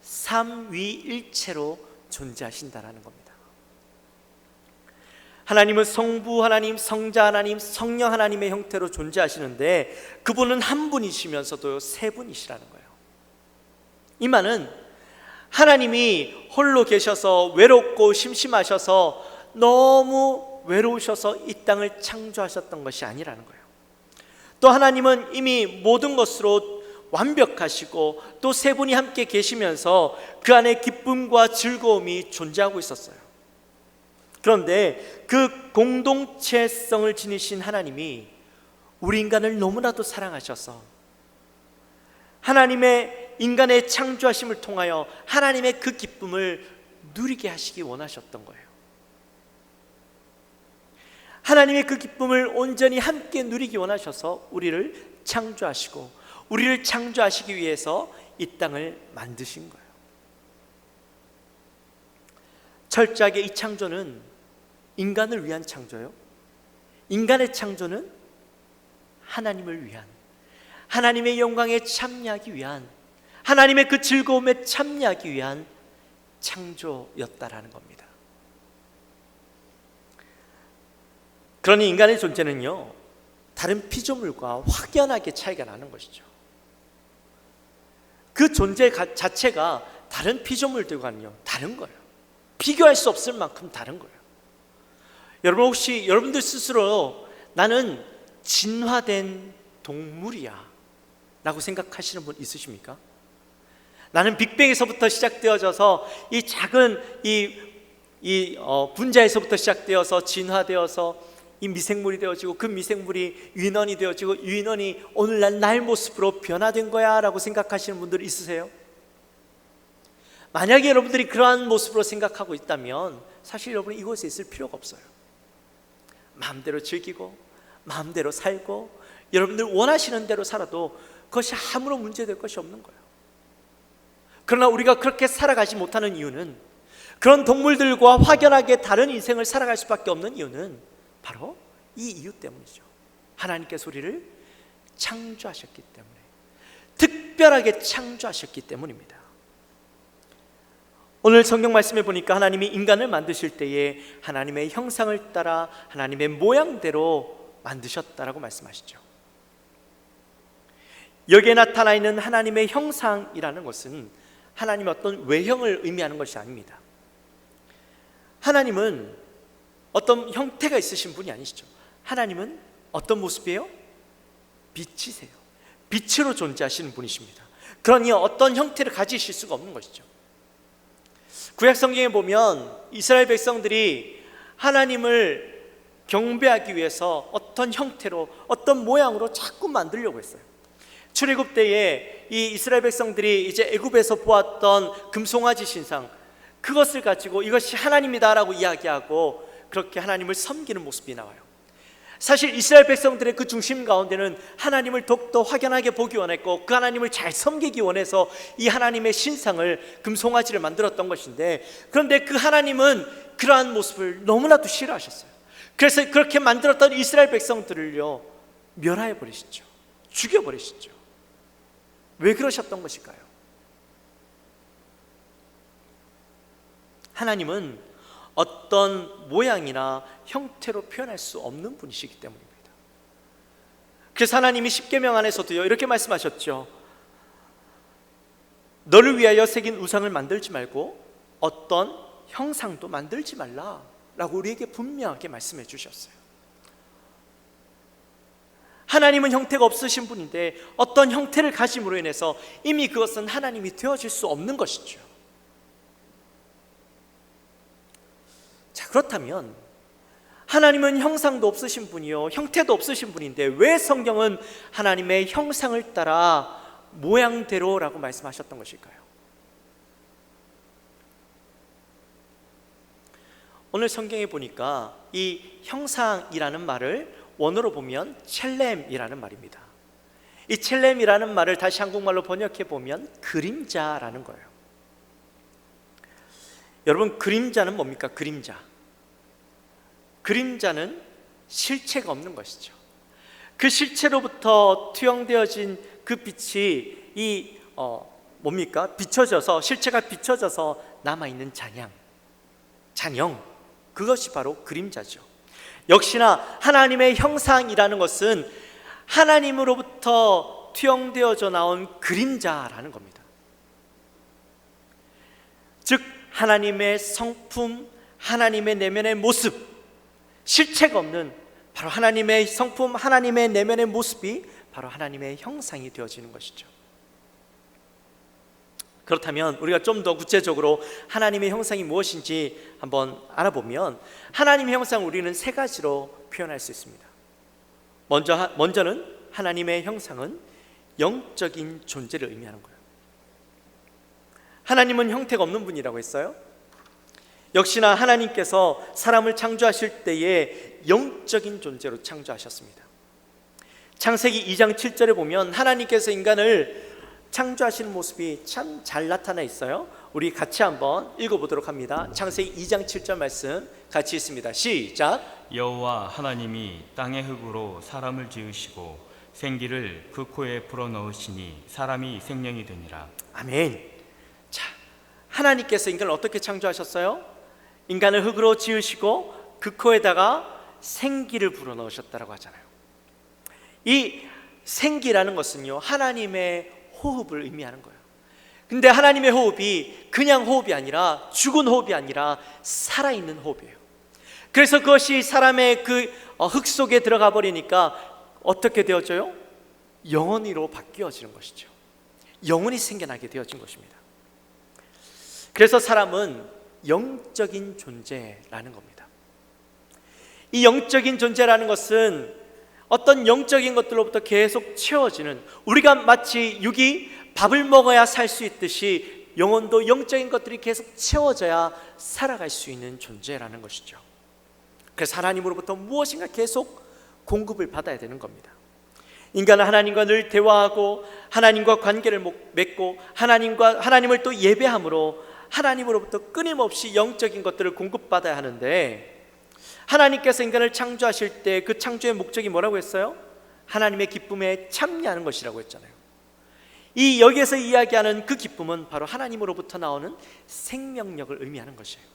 삼위일체로 존재하신다라는 겁니다. 하나님은 성부 하나님, 성자 하나님, 성령 하나님의 형태로 존재하시는데 그분은 한 분이시면서도 세 분이시라는 거예요. 이 말은 하나님이 홀로 계셔서 외롭고 심심하셔서 너무 외로우셔서 이 땅을 창조하셨던 것이 아니라는 거예요. 또 하나님은 이미 모든 것으로 완벽하시고 또 세 분이 함께 계시면서 그 안에 기쁨과 즐거움이 존재하고 있었어요. 그런데 그 공동체성을 지니신 하나님이 우리 인간을 너무나도 사랑하셔서 하나님의 인간의 창조하심을 통하여 하나님의 그 기쁨을 누리게 하시기 원하셨던 거예요. 하나님의 그 기쁨을 온전히 함께 누리기 원하셔서 우리를 창조하시고 우리를 창조하시기 위해서 이 땅을 만드신 거예요. 철저하게 이 창조는 인간을 위한 창조요. 인간의 창조는 하나님을 위한, 하나님의 영광에 참여하기 위한, 하나님의 그 즐거움에 참여하기 위한 창조였다라는 겁니다. 그러니 인간의 존재는요, 다른 피조물과 확연하게 차이가 나는 것이죠. 그 존재 자체가 다른 피조물들과는요 다른 거예요. 비교할 수 없을 만큼 다른 거예요. 여러분, 혹시 여러분들 스스로 나는 진화된 동물이야 라고 생각하시는 분 있으십니까? 나는 빅뱅에서부터 시작되어져서 이 작은 분자에서부터 시작되어서 진화되어서 이 미생물이 되어지고, 그 미생물이 유인원이 되어지고, 유인원이 오늘날 나의 모습으로 변화된 거야 라고 생각하시는 분들 있으세요? 만약에 여러분들이 그러한 모습으로 생각하고 있다면 사실 여러분 이곳에 있을 필요가 없어요. 마음대로 즐기고 마음대로 살고 여러분들 원하시는 대로 살아도 그것이 아무런 문제될 것이 없는 거예요. 그러나 우리가 그렇게 살아가지 못하는 이유는, 그런 동물들과 확연하게 다른 인생을 살아갈 수밖에 없는 이유는 바로 이 이유 때문이죠. 하나님께서 우리를 창조하셨기 때문에, 특별하게 창조하셨기 때문입니다. 오늘 성경 말씀에 보니까 하나님이 인간을 만드실 때에 하나님의 형상을 따라 하나님의 모양대로 만드셨다라고 말씀하시죠. 여기에 나타나 있는 하나님의 형상이라는 것은 하나님의 어떤 외형을 의미하는 것이 아닙니다. 하나님은 어떤 형태가 있으신 분이 아니시죠. 하나님은 어떤 모습이에요? 빛이세요. 빛으로 존재하시는 분이십니다. 그러니 어떤 형태를 가지실 수가 없는 것이죠. 구약 성경에 보면 이스라엘 백성들이 하나님을 경배하기 위해서 어떤 형태로, 어떤 모양으로 자꾸 만들려고 했어요. 출애굽 때에 이 이스라엘 백성들이 이제 애굽에서 보았던 금송아지 신상, 그것을 가지고 이것이 하나님이다라고 이야기하고 그렇게 하나님을 섬기는 모습이 나와요. 사실 이스라엘 백성들의 그 중심 가운데는 하나님을 더욱더 확연하게 보기 원했고, 그 하나님을 잘 섬기기 원해서 이 하나님의 신상을, 금송아지를 만들었던 것인데, 그런데 그 하나님은 그러한 모습을 너무나도 싫어하셨어요. 그래서 그렇게 만들었던 이스라엘 백성들을요 멸하여 버리시죠. 죽여버리시죠. 왜 그러셨던 것일까요? 하나님은 어떤 모양이나 형태로 표현할 수 없는 분이시기 때문입니다. 그래서 하나님이 십계명 안에서도요 이렇게 말씀하셨죠. 너를 위하여 새긴 우상을 만들지 말고 어떤 형상도 만들지 말라 라고 우리에게 분명하게 말씀해 주셨어요. 하나님은 형태가 없으신 분인데 어떤 형태를 가짐으로 인해서 이미 그것은 하나님이 되어질 수 없는 것이죠. 자, 그렇다면 하나님은 형상도 없으신 분이요 형태도 없으신 분인데 왜 성경은 하나님의 형상을 따라 모양대로라고 말씀하셨던 것일까요? 오늘 성경에 보니까 이 형상이라는 말을 원어로 보면 첼렘이라는 말입니다. 이 첼렘이라는 말을 다시 한국말로 번역해 보면 그림자라는 거예요. 여러분, 그림자는 뭡니까? 그림자는 실체가 없는 것이죠. 그 실체로부터 투영되어진 그 빛이 뭡니까? 비춰져서, 실체가 비춰져서 남아있는 잔영, 그것이 바로 그림자죠. 역시나 하나님의 형상이라는 것은 하나님으로부터 투영되어져 나온 그림자라는 겁니다. 즉 하나님의 성품, 하나님의 내면의 모습, 실체가 없는 바로 하나님의 성품, 하나님의 내면의 모습이 바로 하나님의 형상이 되어지는 것이죠. 그렇다면 우리가 좀 더 구체적으로 하나님의 형상이 무엇인지 한번 알아보면 하나님의 형상을 우리는 세 가지로 표현할 수 있습니다. 먼저는 하나님의 형상은 영적인 존재를 의미하는 거예요. 하나님은 형태가 없는 분이라고 했어요. 역시나 하나님께서 사람을 창조하실 때에 영적인 존재로 창조하셨습니다. 창세기 2장 7절에 보면 하나님께서 인간을 창조하시는 모습이 참 잘 나타나 있어요. 우리 같이 한번 읽어보도록 합니다. 창세기 2장 7절 말씀 같이 읽습니다. 시작. 여호와 하나님이 땅의 흙으로 사람을 지으시고 생기를 그 코에 불어넣으시니 사람이 생명이 되니라. 아멘. 자, 하나님께서 인간을 어떻게 창조하셨어요? 인간을 흙으로 지으시고 그 코에다가 생기를 불어넣으셨다라고 하잖아요. 이 생기라는 것은요, 하나님의 호흡을 의미하는 거예요. 근데 하나님의 호흡이 그냥 호흡이 아니라, 죽은 호흡이 아니라 살아있는 호흡이에요. 그래서 그것이 사람의 그 흙 속에 들어가 버리니까 어떻게 되어져요? 영혼으로 바뀌어지는 것이죠. 영혼이 생겨나게 되어진 것입니다. 그래서 사람은 영적인 존재라는 겁니다. 이 영적인 존재라는 것은 어떤 영적인 것들로부터 계속 채워지는, 우리가 마치 육이 밥을 먹어야 살 수 있듯이 영혼도 영적인 것들이 계속 채워져야 살아갈 수 있는 존재라는 것이죠. 그래서 하나님으로부터 무엇인가 계속 공급을 받아야 되는 겁니다. 인간은 하나님과 늘 대화하고 하나님과 관계를 맺고 하나님을 또 예배함으로 하나님으로부터 끊임없이 영적인 것들을 공급받아야 하는데, 하나님께서 인간을 창조하실 때 그 창조의 목적이 뭐라고 했어요? 하나님의 기쁨에 참여하는 것이라고 했잖아요. 이 여기에서 이야기하는 그 기쁨은 바로 하나님으로부터 나오는 생명력을 의미하는 것이에요.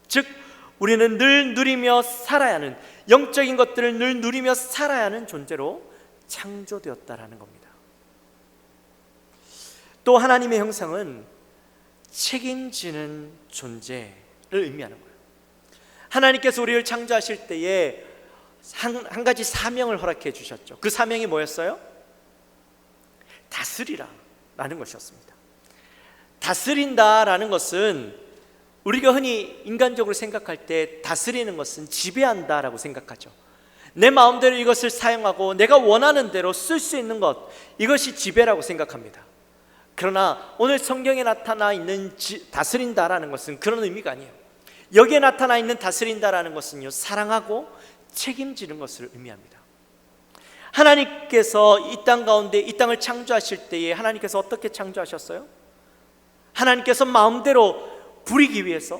즉 우리는 늘 누리며 살아야 하는, 영적인 것들을 늘 누리며 살아야 하는 존재로 창조되었다라는 겁니다. 또 하나님의 형상은 책임지는 존재를 의미하는 거예요. 하나님께서 우리를 창조하실 때에 한 가지 사명을 허락해 주셨죠. 그 사명이 뭐였어요? 다스리라라는 것이었습니다. 다스린다라는 것은 우리가 흔히 인간적으로 생각할 때 다스리는 것은 지배한다라고 생각하죠. 내 마음대로 이것을 사용하고 내가 원하는 대로 쓸 수 있는 것, 이것이 지배라고 생각합니다. 그러나 오늘 성경에 나타나 있는 다스린다라는 것은 그런 의미가 아니에요. 여기에 나타나 있는 다스린다라는 것은요, 사랑하고 책임지는 것을 의미합니다. 하나님께서 이 땅 가운데 이 땅을 창조하실 때에 하나님께서 어떻게 창조하셨어요? 하나님께서 마음대로 부리기 위해서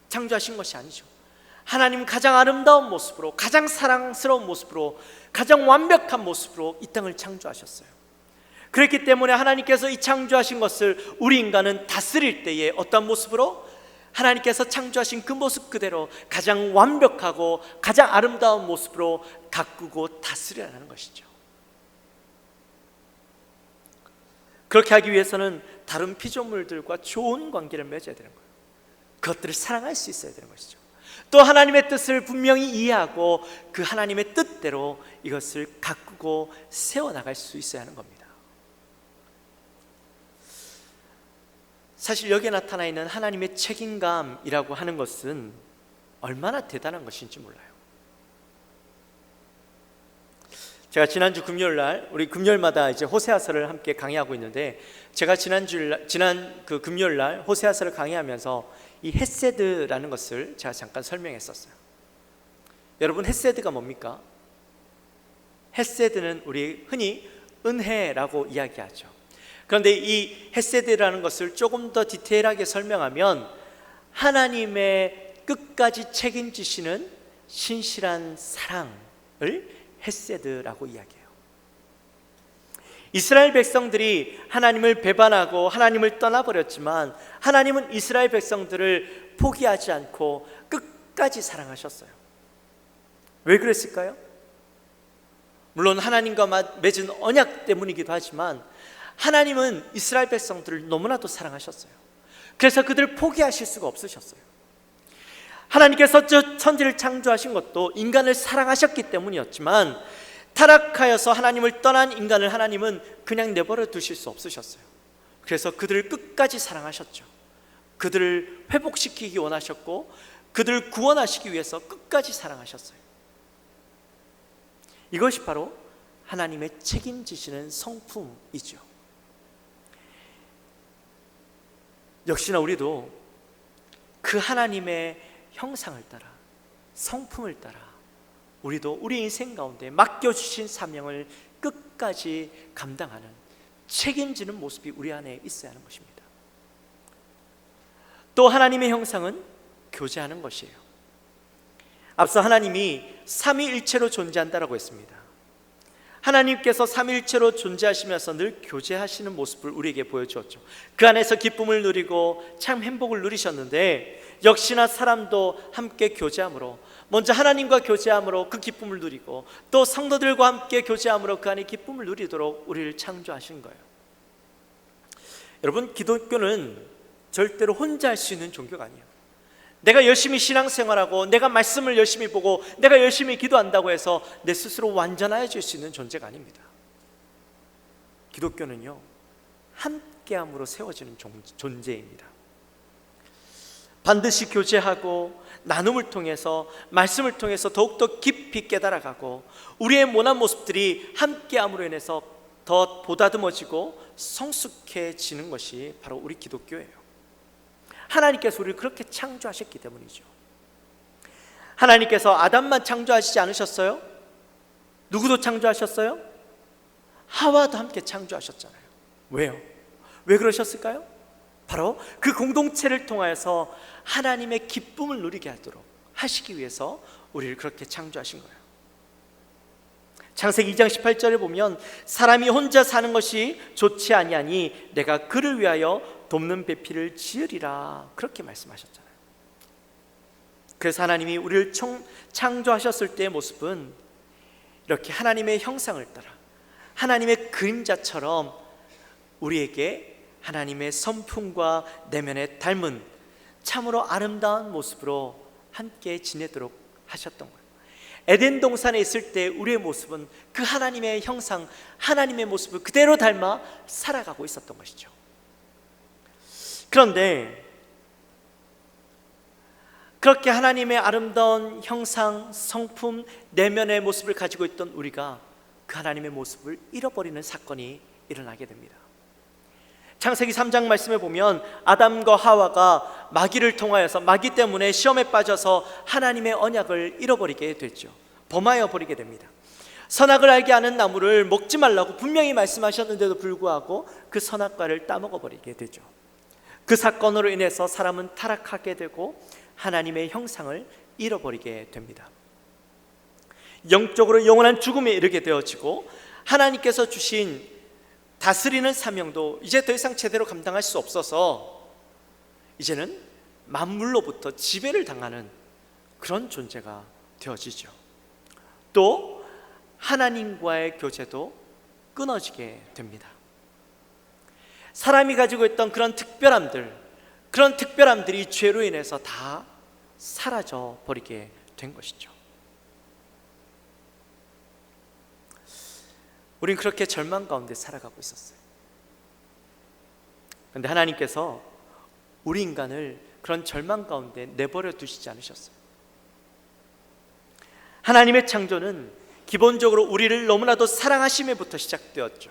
창조하신 것이 아니죠. 하나님 가장 아름다운 모습으로, 가장 사랑스러운 모습으로, 가장 완벽한 모습으로 이 땅을 창조하셨어요. 그렇기 때문에 하나님께서 이 창조하신 것을 우리 인간은 다스릴 때에 어떤 모습으로? 하나님께서 창조하신 그 모습 그대로 가장 완벽하고 가장 아름다운 모습으로 가꾸고 다스려라는 것이죠. 그렇게 하기 위해서는 다른 피조물들과 좋은 관계를 맺어야 되는 거예요. 그것들을 사랑할 수 있어야 되는 것이죠. 또 하나님의 뜻을 분명히 이해하고 그 하나님의 뜻대로 이것을 가꾸고 세워나갈 수 있어야 하는 겁니다. 사실 여기에 나타나 있는 하나님의 책임감이라고 하는 것은 얼마나 대단한 것인지 몰라요. 제가 지난주 금요일날, 우리 금요일마다 이제 호세아서를 함께 강의하고 있는데, 제가 지난 그 금요일날 호세아서를 강의하면서 이 헤세드라는 것을 제가 잠깐 설명했었어요. 여러분, 헤세드가 뭡니까? 헤세드는 우리 흔히 은혜라고 이야기하죠. 그런데 이 헤세드라는 것을 조금 더 디테일하게 설명하면 하나님의 끝까지 책임지시는 신실한 사랑을 헤세드라고 이야기해요. 이스라엘 백성들이 하나님을 배반하고 하나님을 떠나버렸지만 하나님은 이스라엘 백성들을 포기하지 않고 끝까지 사랑하셨어요. 왜 그랬을까요? 물론 하나님과 맺은 언약 때문이기도 하지만 하나님은 이스라엘 백성들을 너무나도 사랑하셨어요. 그래서 그들을 포기하실 수가 없으셨어요. 하나님께서 저 천지를 창조하신 것도 인간을 사랑하셨기 때문이었지만 타락하여서 하나님을 떠난 인간을 하나님은 그냥 내버려 두실 수 없으셨어요. 그래서 그들을 끝까지 사랑하셨죠. 그들을 회복시키기 원하셨고 그들을 구원하시기 위해서 끝까지 사랑하셨어요. 이것이 바로 하나님의 책임지시는 성품이죠. 역시나 우리도 그 하나님의 형상을 따라, 성품을 따라 우리도 우리 인생 가운데 맡겨주신 사명을 끝까지 감당하는, 책임지는 모습이 우리 안에 있어야 하는 것입니다. 또 하나님의 형상은 교제하는 것이에요. 앞서 하나님이 삼위일체로 존재한다라고 했습니다. 하나님께서 삼위일체로 존재하시면서 늘 교제하시는 모습을 우리에게 보여주었죠. 그 안에서 기쁨을 누리고 참 행복을 누리셨는데, 역시나 사람도 함께 교제함으로, 먼저 하나님과 교제함으로 그 기쁨을 누리고, 또 성도들과 함께 교제함으로 그 안에 기쁨을 누리도록 우리를 창조하신 거예요. 여러분, 기독교는 절대로 혼자 할 수 있는 종교가 아니에요. 내가 열심히 신앙생활하고 내가 말씀을 열심히 보고 내가 열심히 기도한다고 해서 내 스스로 완전해질 수 있는 존재가 아닙니다. 기독교는요, 함께함으로 세워지는 존재입니다. 반드시 교제하고 나눔을 통해서, 말씀을 통해서 더욱더 깊이 깨달아가고, 우리의 모난 모습들이 함께함으로 인해서 더 보다듬어지고 성숙해지는 것이 바로 우리 기독교예요. 하나님께서 우리를 그렇게 창조하셨기 때문이죠. 하나님께서 아담만 창조하시지 않으셨어요? 누구도 창조하셨어요? 하와도 함께 창조하셨잖아요. 왜요? 왜 그러셨을까요? 바로 그 공동체를 통하여서 하나님의 기쁨을 누리게 하도록 하시기 위해서 우리를 그렇게 창조하신 거예요. 창세기 2장 18절에 보면, 사람이 혼자 사는 것이 좋지 아니하니 내가 그를 위하여 돕는 배필을 지으리라, 그렇게 말씀하셨잖아요. 그래서 하나님이 우리를 창조하셨을 때의 모습은 이렇게 하나님의 형상을 따라 하나님의 그림자처럼 우리에게 하나님의 성품과 내면에 닮은 참으로 아름다운 모습으로 함께 지내도록 하셨던 거예요. 에덴 동산에 있을 때 우리의 모습은 그 하나님의 형상, 하나님의 모습을 그대로 닮아 살아가고 있었던 것이죠. 그런데 그렇게 하나님의 아름다운 형상, 성품, 내면의 모습을 가지고 있던 우리가 그 하나님의 모습을 잃어버리는 사건이 일어나게 됩니다. 창세기 3장 말씀에 보면 아담과 하와가 마귀를 통하여서, 마귀 때문에 시험에 빠져서 하나님의 언약을 잃어버리게 됐죠. 범하여 버리게 됩니다. 선악을 알게 하는 나무를 먹지 말라고 분명히 말씀하셨는데도 불구하고 그 선악과를 따먹어 버리게 되죠. 그 사건으로 인해서 사람은 타락하게 되고 하나님의 형상을 잃어버리게 됩니다. 영적으로 영원한 죽음에 이르게 되어지고, 하나님께서 주신 다스리는 사명도 이제 더 이상 제대로 감당할 수 없어서 이제는 만물로부터 지배를 당하는 그런 존재가 되어지죠. 또 하나님과의 교제도 끊어지게 됩니다. 사람이 가지고 있던 그런 특별함들이 죄로 인해서 다 사라져 버리게 된 것이죠. 우린 그렇게 절망 가운데 살아가고 있었어요. 그런데 하나님께서 우리 인간을 그런 절망 가운데 내버려 두시지 않으셨어요. 하나님의 창조는 기본적으로 우리를 너무나도 사랑하심에부터 시작되었죠.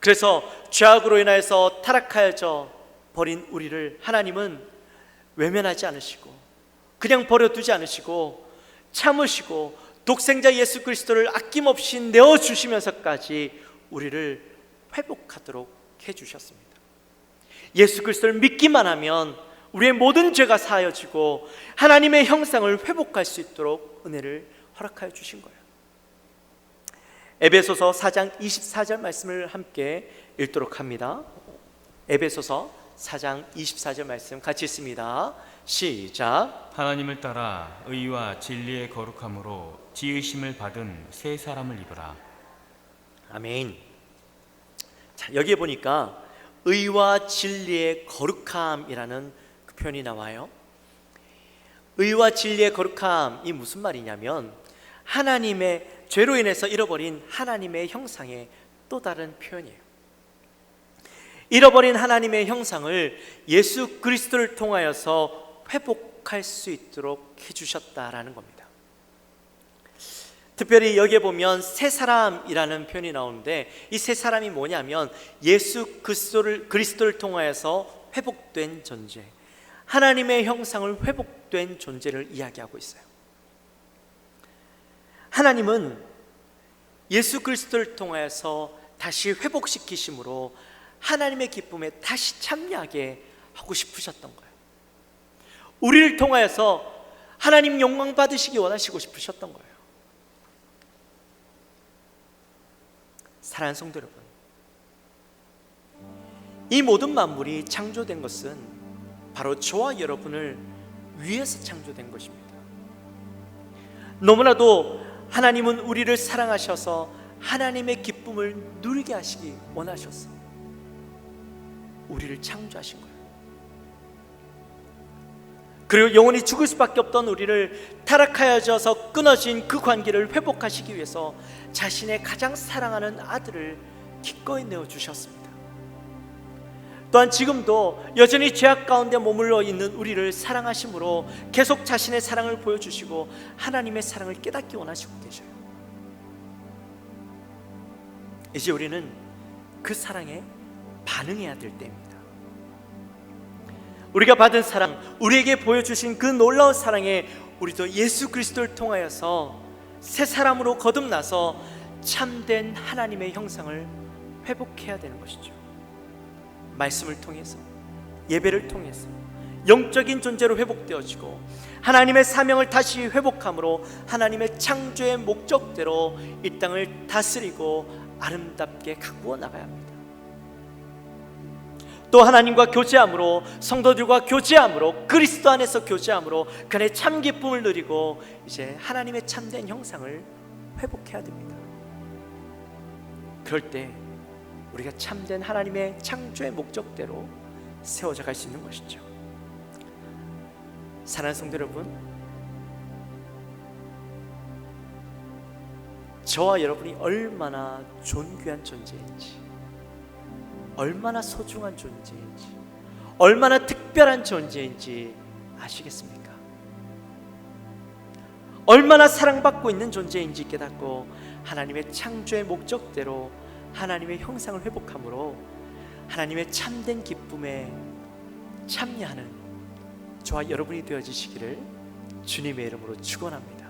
그래서 죄악으로 인하여서 타락하여져 버린 우리를 하나님은 외면하지 않으시고, 그냥 버려두지 않으시고, 참으시고 독생자 예수 그리스도를 아낌없이 내어주시면서까지 우리를 회복하도록 해주셨습니다. 예수 그리스도를 믿기만 하면 우리의 모든 죄가 사하여지고 하나님의 형상을 회복할 수 있도록 은혜를 허락하여 주신 거예요. 에베소서 4장 24절 말씀을 함께 읽도록 합니다. 에베소서 4장 24절 말씀 같이 읽습니다. 시작. 하나님을 따라 의와 진리의 거룩함으로 지으심을 받은 새 사람을 입으라. 아멘. 자, 여기에 보니까 의와 진리의 거룩함이라는 그 표현이 나와요. 의와 진리의 거룩함이 무슨 말이냐면, 하나님의 죄로 인해서 잃어버린 하나님의 형상의 또 다른 표현이에요. 잃어버린 하나님의 형상을 예수 그리스도를 통하여서 회복할 수 있도록 해주셨다라는 겁니다. 특별히 여기에 보면 새 사람이라는 표현이 나오는데, 이 새 사람이 뭐냐면 예수 그리스도를 통하여서 회복된 존재, 하나님의 형상을 회복된 존재를 이야기하고 있어요. 하나님은 예수 그리스도를 통하여서 다시 회복시키심으로 하나님의 기쁨에 다시 참여하게 하고 싶으셨던 거예요. 우리를 통하여서 하나님 영광 받으시기 원하시고 싶으셨던 거예요. 사랑하는 성도 여러분, 이 모든 만물이 창조된 것은 바로 저와 여러분을 위해서 창조된 것입니다. 너무나도 하나님은 우리를 사랑하셔서 하나님의 기쁨을 누리게 하시기 원하셔서 우리를 창조하신 거예요. 그리고 영원히 죽을 수밖에 없던 우리를 타락하여져서 끊어진 그 관계를 회복하시기 위해서 자신의 가장 사랑하는 아들을 기꺼이 내어주셨습니다. 또한 지금도 여전히 죄악 가운데 머물러 있는 우리를 사랑하심으로 계속 자신의 사랑을 보여주시고 하나님의 사랑을 깨닫기 원하시고 계셔요. 이제 우리는 그 사랑에 반응해야 될 때입니다. 우리가 받은 사랑, 우리에게 보여주신 그 놀라운 사랑에 우리도 예수 그리스도를 통하여서 새 사람으로 거듭나서 참된 하나님의 형상을 회복해야 되는 것이죠. 말씀을 통해서, 예배를 통해서 영적인 존재로 회복되어지고 하나님의 사명을 다시 회복함으로 하나님의 창조의 목적대로 이 땅을 다스리고 아름답게 가꾸어 나가야 합니다. 또 하나님과 교제함으로, 성도들과 교제함으로, 그리스도 안에서 교제함으로 그 안에 참 기쁨을 누리고 이제 하나님의 참된 형상을 회복해야 됩니다. 그럴 때 우리가 참된 하나님의 창조의 목적대로 세워져 갈 수 있는 것이죠. 사랑하는 성도 여러분, 저와 여러분이 얼마나 존귀한 존재인지, 얼마나 소중한 존재인지, 얼마나 특별한 존재인지 아시겠습니까? 얼마나 사랑받고 있는 존재인지 깨닫고 하나님의 창조의 목적대로 하나님의 형상을 회복함으로 하나님의 참된 기쁨에 참여하는 저와 여러분이 되어지시기를 주님의 이름으로 축원합니다.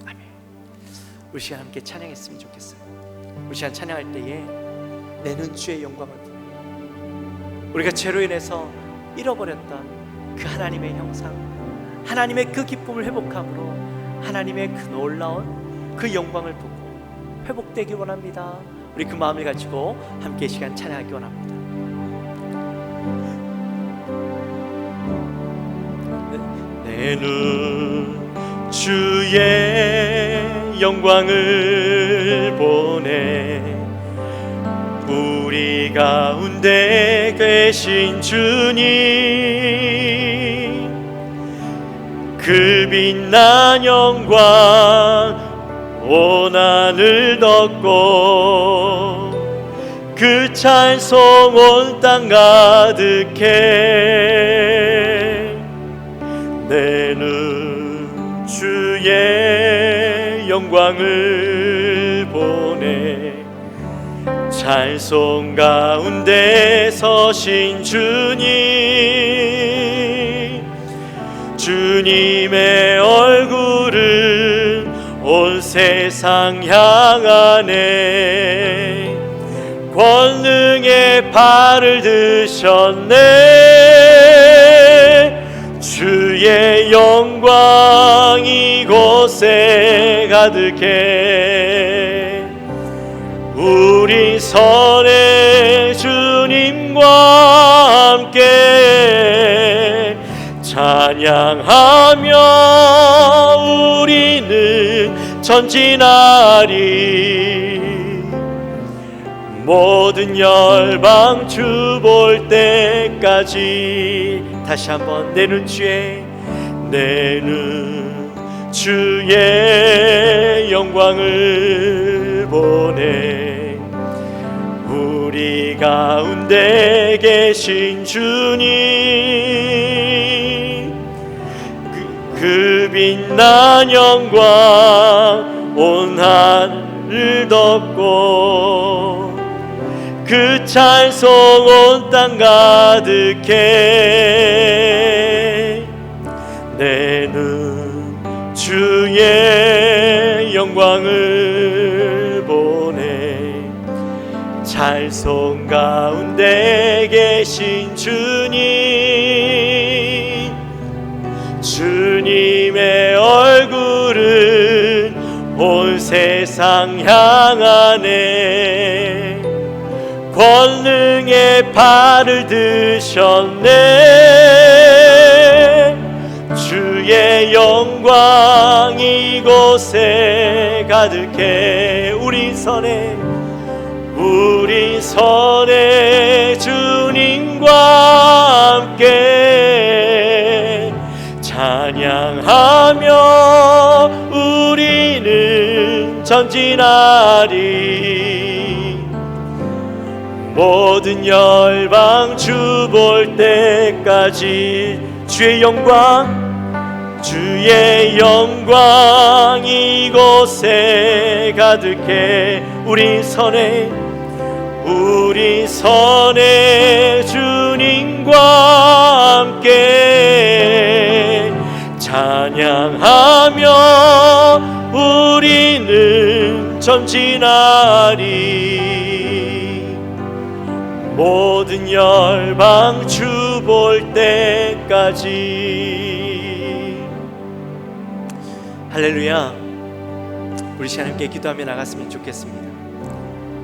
아멘. 우리 시간 함께 찬양했으면 좋겠어요. 우리 시간 찬양할 때에 내는 주의 영광을 보며 우리가 죄로 인해서 잃어버렸던 그 하나님의 형상, 하나님의 그 기쁨을 회복함으로 하나님의 그 놀라운 그 영광을 보고 회복되기 원합니다. 우리 그 마음을 가지고 함께 시간 찬양하기 원합니다. 내는 주의 영광을 보내 우리 가운데 계신 주님, 그 빛난 영광 온 하늘 덮고 그 찬송 온 땅 가득해. 내는 주의 영광을 보내 찬송 가운데 서신 주님, 주님의 얼굴은 온 세상 향하네. 권능의 발을 드셨네. 주의 영광 이곳에 가득해. 우리 선의 주님과 함께 찬양하며 우리는 전진하리. 모든 열방 주 볼 때까지. 다시 한번 내는 주의 영광을 보내 우리 가운데 계신 주님, 그 빛난 영광 온 하늘 덮고 그 찬송 온 땅 가득해. 내는 주의 영광을 보내 찬송 가운데 계신 주님, 주님의 얼굴은 온 세상 향하네. 권능의 발을 드셨네. 주의 영광 이곳에 가득해. 우리 선에 주님과 함께 찬양하며 우리는 전진하리. 모든 열방 주 볼 때까지 주의 영광 이곳에 가득해. 우리 선에 주님과 함께 찬양하며 우리는 전진하리. 모든 열방 주 볼 때까지. 할렐루야. 우리 시간 함께 기도하며 나갔으면 좋겠습니다.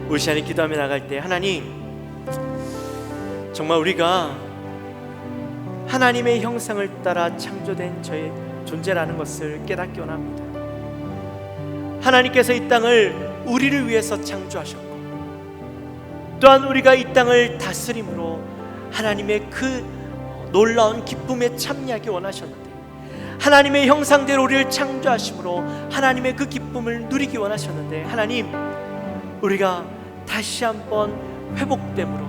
우리 시간에 기도하며 나갈 때 하나님, 정말 우리가 하나님의 형상을 따라 창조된 저의 존재라는 것을 깨닫기 원합니다. 하나님께서 이 땅을 우리를 위해서 창조하셨고, 또한 우리가 이 땅을 다스림으로 하나님의 그 놀라운 기쁨에 참여하기 원하셨는데, 하나님의 형상대로 우리를 창조하심으로 하나님의 그 기쁨을 누리기 원하셨는데, 하나님, 우리가 다시 한번 회복됨으로,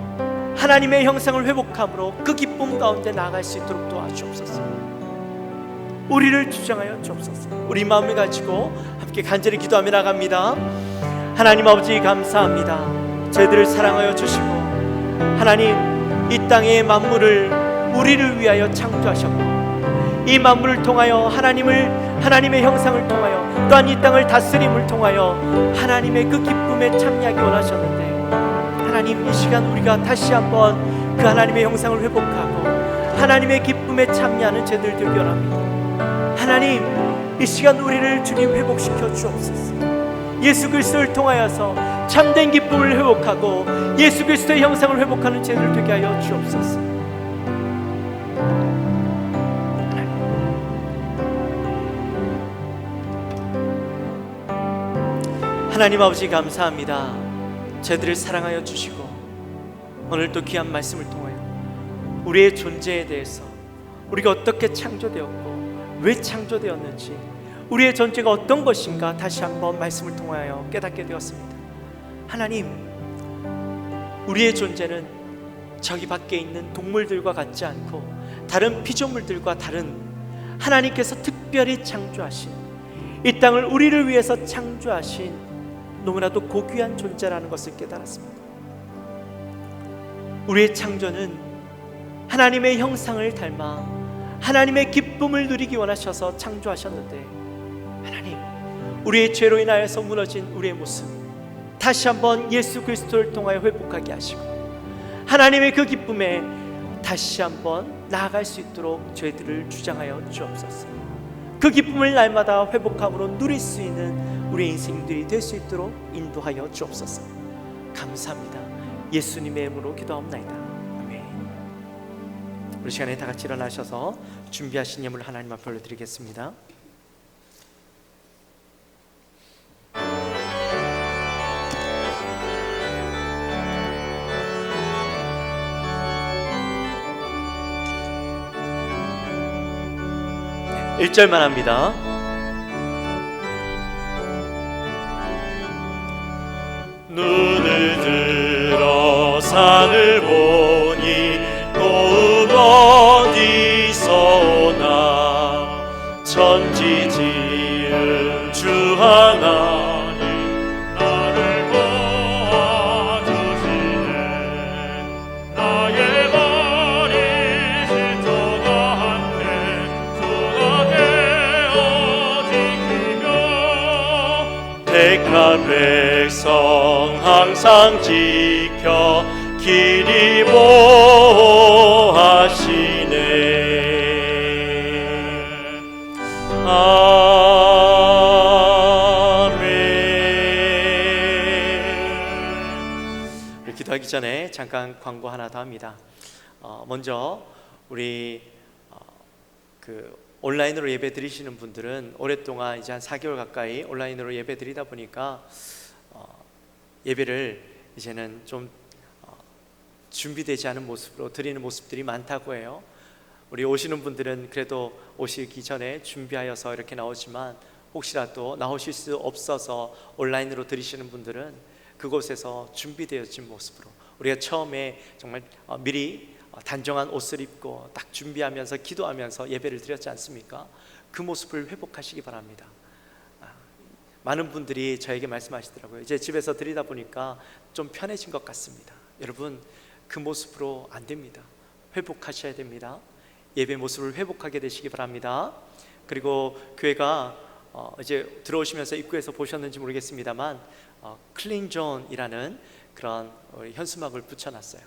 하나님의 형상을 회복함으로 그 기쁨 가운데 나아갈 수 있도록 도와주옵소서. 우리를 주장하여 주옵소서. 우리 마음을 가지고 함께 간절히 기도하며 나갑니다. 하나님 아버지, 감사합니다. 저희들을 사랑하여 주시고, 하나님, 이 땅의 만물을 우리를 위하여 창조하셨고, 이 만물을 통하여 하나님의 형상을 통하여, 또한 이 땅을 다스림을 통하여 하나님의 그 기쁨에 참여하기 원하셨는데, 하나님, 이 시간 우리가 다시 한번 그 하나님의 형상을 회복하고 하나님의 기쁨에 참여하는 저희들 되기 원합니다. 하나님, 이 시간 우리를 주님 회복시켜 주옵소서. 예수 그리스도를 통하여서 참된 기쁨을 회복하고 예수 그리스도의 형상을 회복하는 저희들 되게 하여 주옵소서. 하나님 아버지, 감사합니다. 저희들을 사랑하여 주시고 오늘 또 귀한 말씀을 통하여 우리의 존재에 대해서, 우리가 어떻게 창조되었고 왜 창조되었는지, 우리의 존재가 어떤 것인가 다시 한번 말씀을 통하여 깨닫게 되었습니다. 하나님, 우리의 존재는 저기 밖에 있는 동물들과 같지 않고 다른 피조물들과 다른 하나님께서 특별히 창조하신, 이 땅을 우리를 위해서 창조하신 너무나도 고귀한 존재라는 것을 깨달았습니다. 우리의 창조는 하나님의 형상을 닮아 하나님의 기쁨을 누리기 원하셔서 창조하셨는데, 하나님, 우리의 죄로 인하여서 무너진 우리의 모습 다시 한번 예수 그리스도를 통하여 회복하게 하시고 하나님의 그 기쁨에 다시 한번 나아갈 수 있도록 저희들을 주장하여 주옵소서. 그 기쁨을 날마다 회복함으로 누릴 수 있는 우리 인생들이 될 수 있도록 인도하여 주옵소서. 감사합니다. 예수님의 이름으로 기도합나이다. 아멘. 우리 시간에 다 같이 일어나셔서 준비하신 예물 하나님 앞에 올려드리겠습니다. 네, 1절만 합니다. 눈을 들어 산을 보니 또 어디서 오나, 천지 지은 주 하나님 나를 도와주시네. 나의 머리 실토가 한데 주가 되어 지키며, 택한 백성 항상 지켜 길이 보호하시네. 아멘. 기도하기 전에 잠깐 광고 하나 더 합니다. 먼저 우리 그 온라인으로 예배 드리시는 분들은 오랫동안 이제 한 4개월 가까이 온라인으로 예배 드리다 보니까 예배를 이제는 좀 준비되지 않은 모습으로 드리는 모습들이 많다고 해요. 우리 오시는 분들은 그래도 오시기 전에 준비하여서 이렇게 나오지만 혹시라도 나오실 수 없어서 온라인으로 드리시는 분들은 그곳에서 준비되어진 모습으로 우리가 처음에 정말 미리 단정한 옷을 입고 딱 준비하면서 기도하면서 예배를 드렸지 않습니까? 그 모습을 회복하시기 바랍니다. 많은 분들이 저에게 말씀하시더라고요. 이제 집에서 드리다 보니까 좀 편해진 것 같습니다. 여러분, 그 모습으로 안 됩니다. 회복하셔야 됩니다. 예배 모습을 회복하게 되시기 바랍니다. 그리고 교회가 이제 들어오시면서 입구에서 보셨는지 모르겠습니다만 클린존이라는 그런 현수막을 붙여놨어요.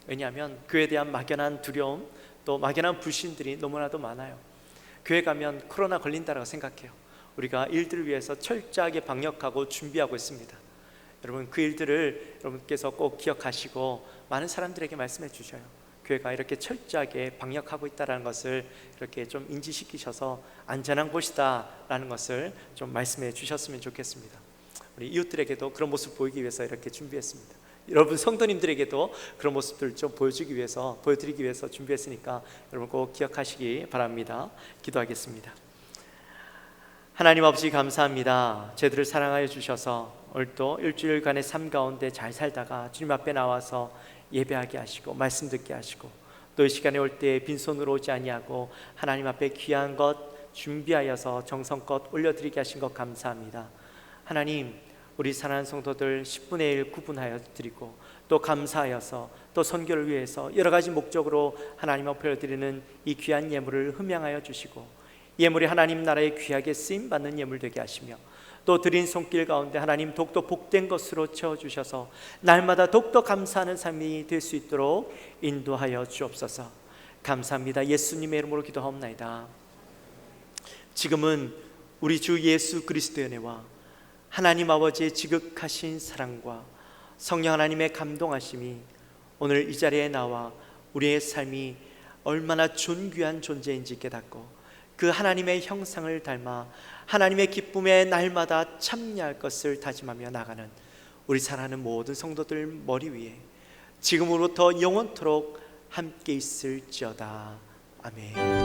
왜냐하면 교회에 대한 막연한 두려움, 또 막연한 불신들이 너무나도 많아요. 교회 가면 코로나 걸린다라고 생각해요. 우리가 일들을 위해서 철저하게 방역하고 준비하고 있습니다. 여러분, 그 일들을 여러분께서 꼭 기억하시고 많은 사람들에게 말씀해 주셔요. 교회가 이렇게 철저하게 방역하고 있다는 것을 이렇게 좀 인지시키셔서 안전한 곳이다라는 것을 좀 말씀해 주셨으면 좋겠습니다. 우리 이웃들에게도 그런 모습 보이기 위해서 이렇게 준비했습니다. 여러분 성도님들에게도 그런 모습들을 좀 보여드리기 위해서 준비했으니까 여러분 꼭 기억하시기 바랍니다. 기도하겠습니다. 하나님 아버지, 감사합니다. 저희들을 사랑하여 주셔서 오늘도 일주일간의 삶 가운데 잘 살다가 주님 앞에 나와서 예배하게 하시고 말씀 듣게 하시고 또 이 시간에 올 때 빈손으로 오지 아니하고 하나님 앞에 귀한 것 준비하여서 정성껏 올려드리게 하신 것 감사합니다. 하나님, 우리 사랑하는 성도들 10분의 1 구분하여 드리고 또 감사하여서 또 선교를 위해서 여러 가지 목적으로 하나님 앞에 드리는 이 귀한 예물을 흠양하여 주시고 예물이 하나님 나라에 귀하게 쓰임받는 예물 되게 하시며 또 드린 손길 가운데 하나님 더욱더 복된 것으로 채워주셔서 날마다 더욱더 감사하는 삶이 될 수 있도록 인도하여 주옵소서. 감사합니다. 예수님의 이름으로 기도하옵나이다. 지금은 우리 주 예수 그리스도의 은혜와 하나님 아버지의 지극하신 사랑과 성령 하나님의 감동하심이 오늘 이 자리에 나와 우리의 삶이 얼마나 존귀한 존재인지 깨닫고 그 하나님의 형상을 닮아 하나님의 기쁨에 날마다 참여할 것을 다짐하며 나가는 우리 사랑하는 모든 성도들 머리 위에 지금으로부터 영원토록 함께 있을지어다. 아멘.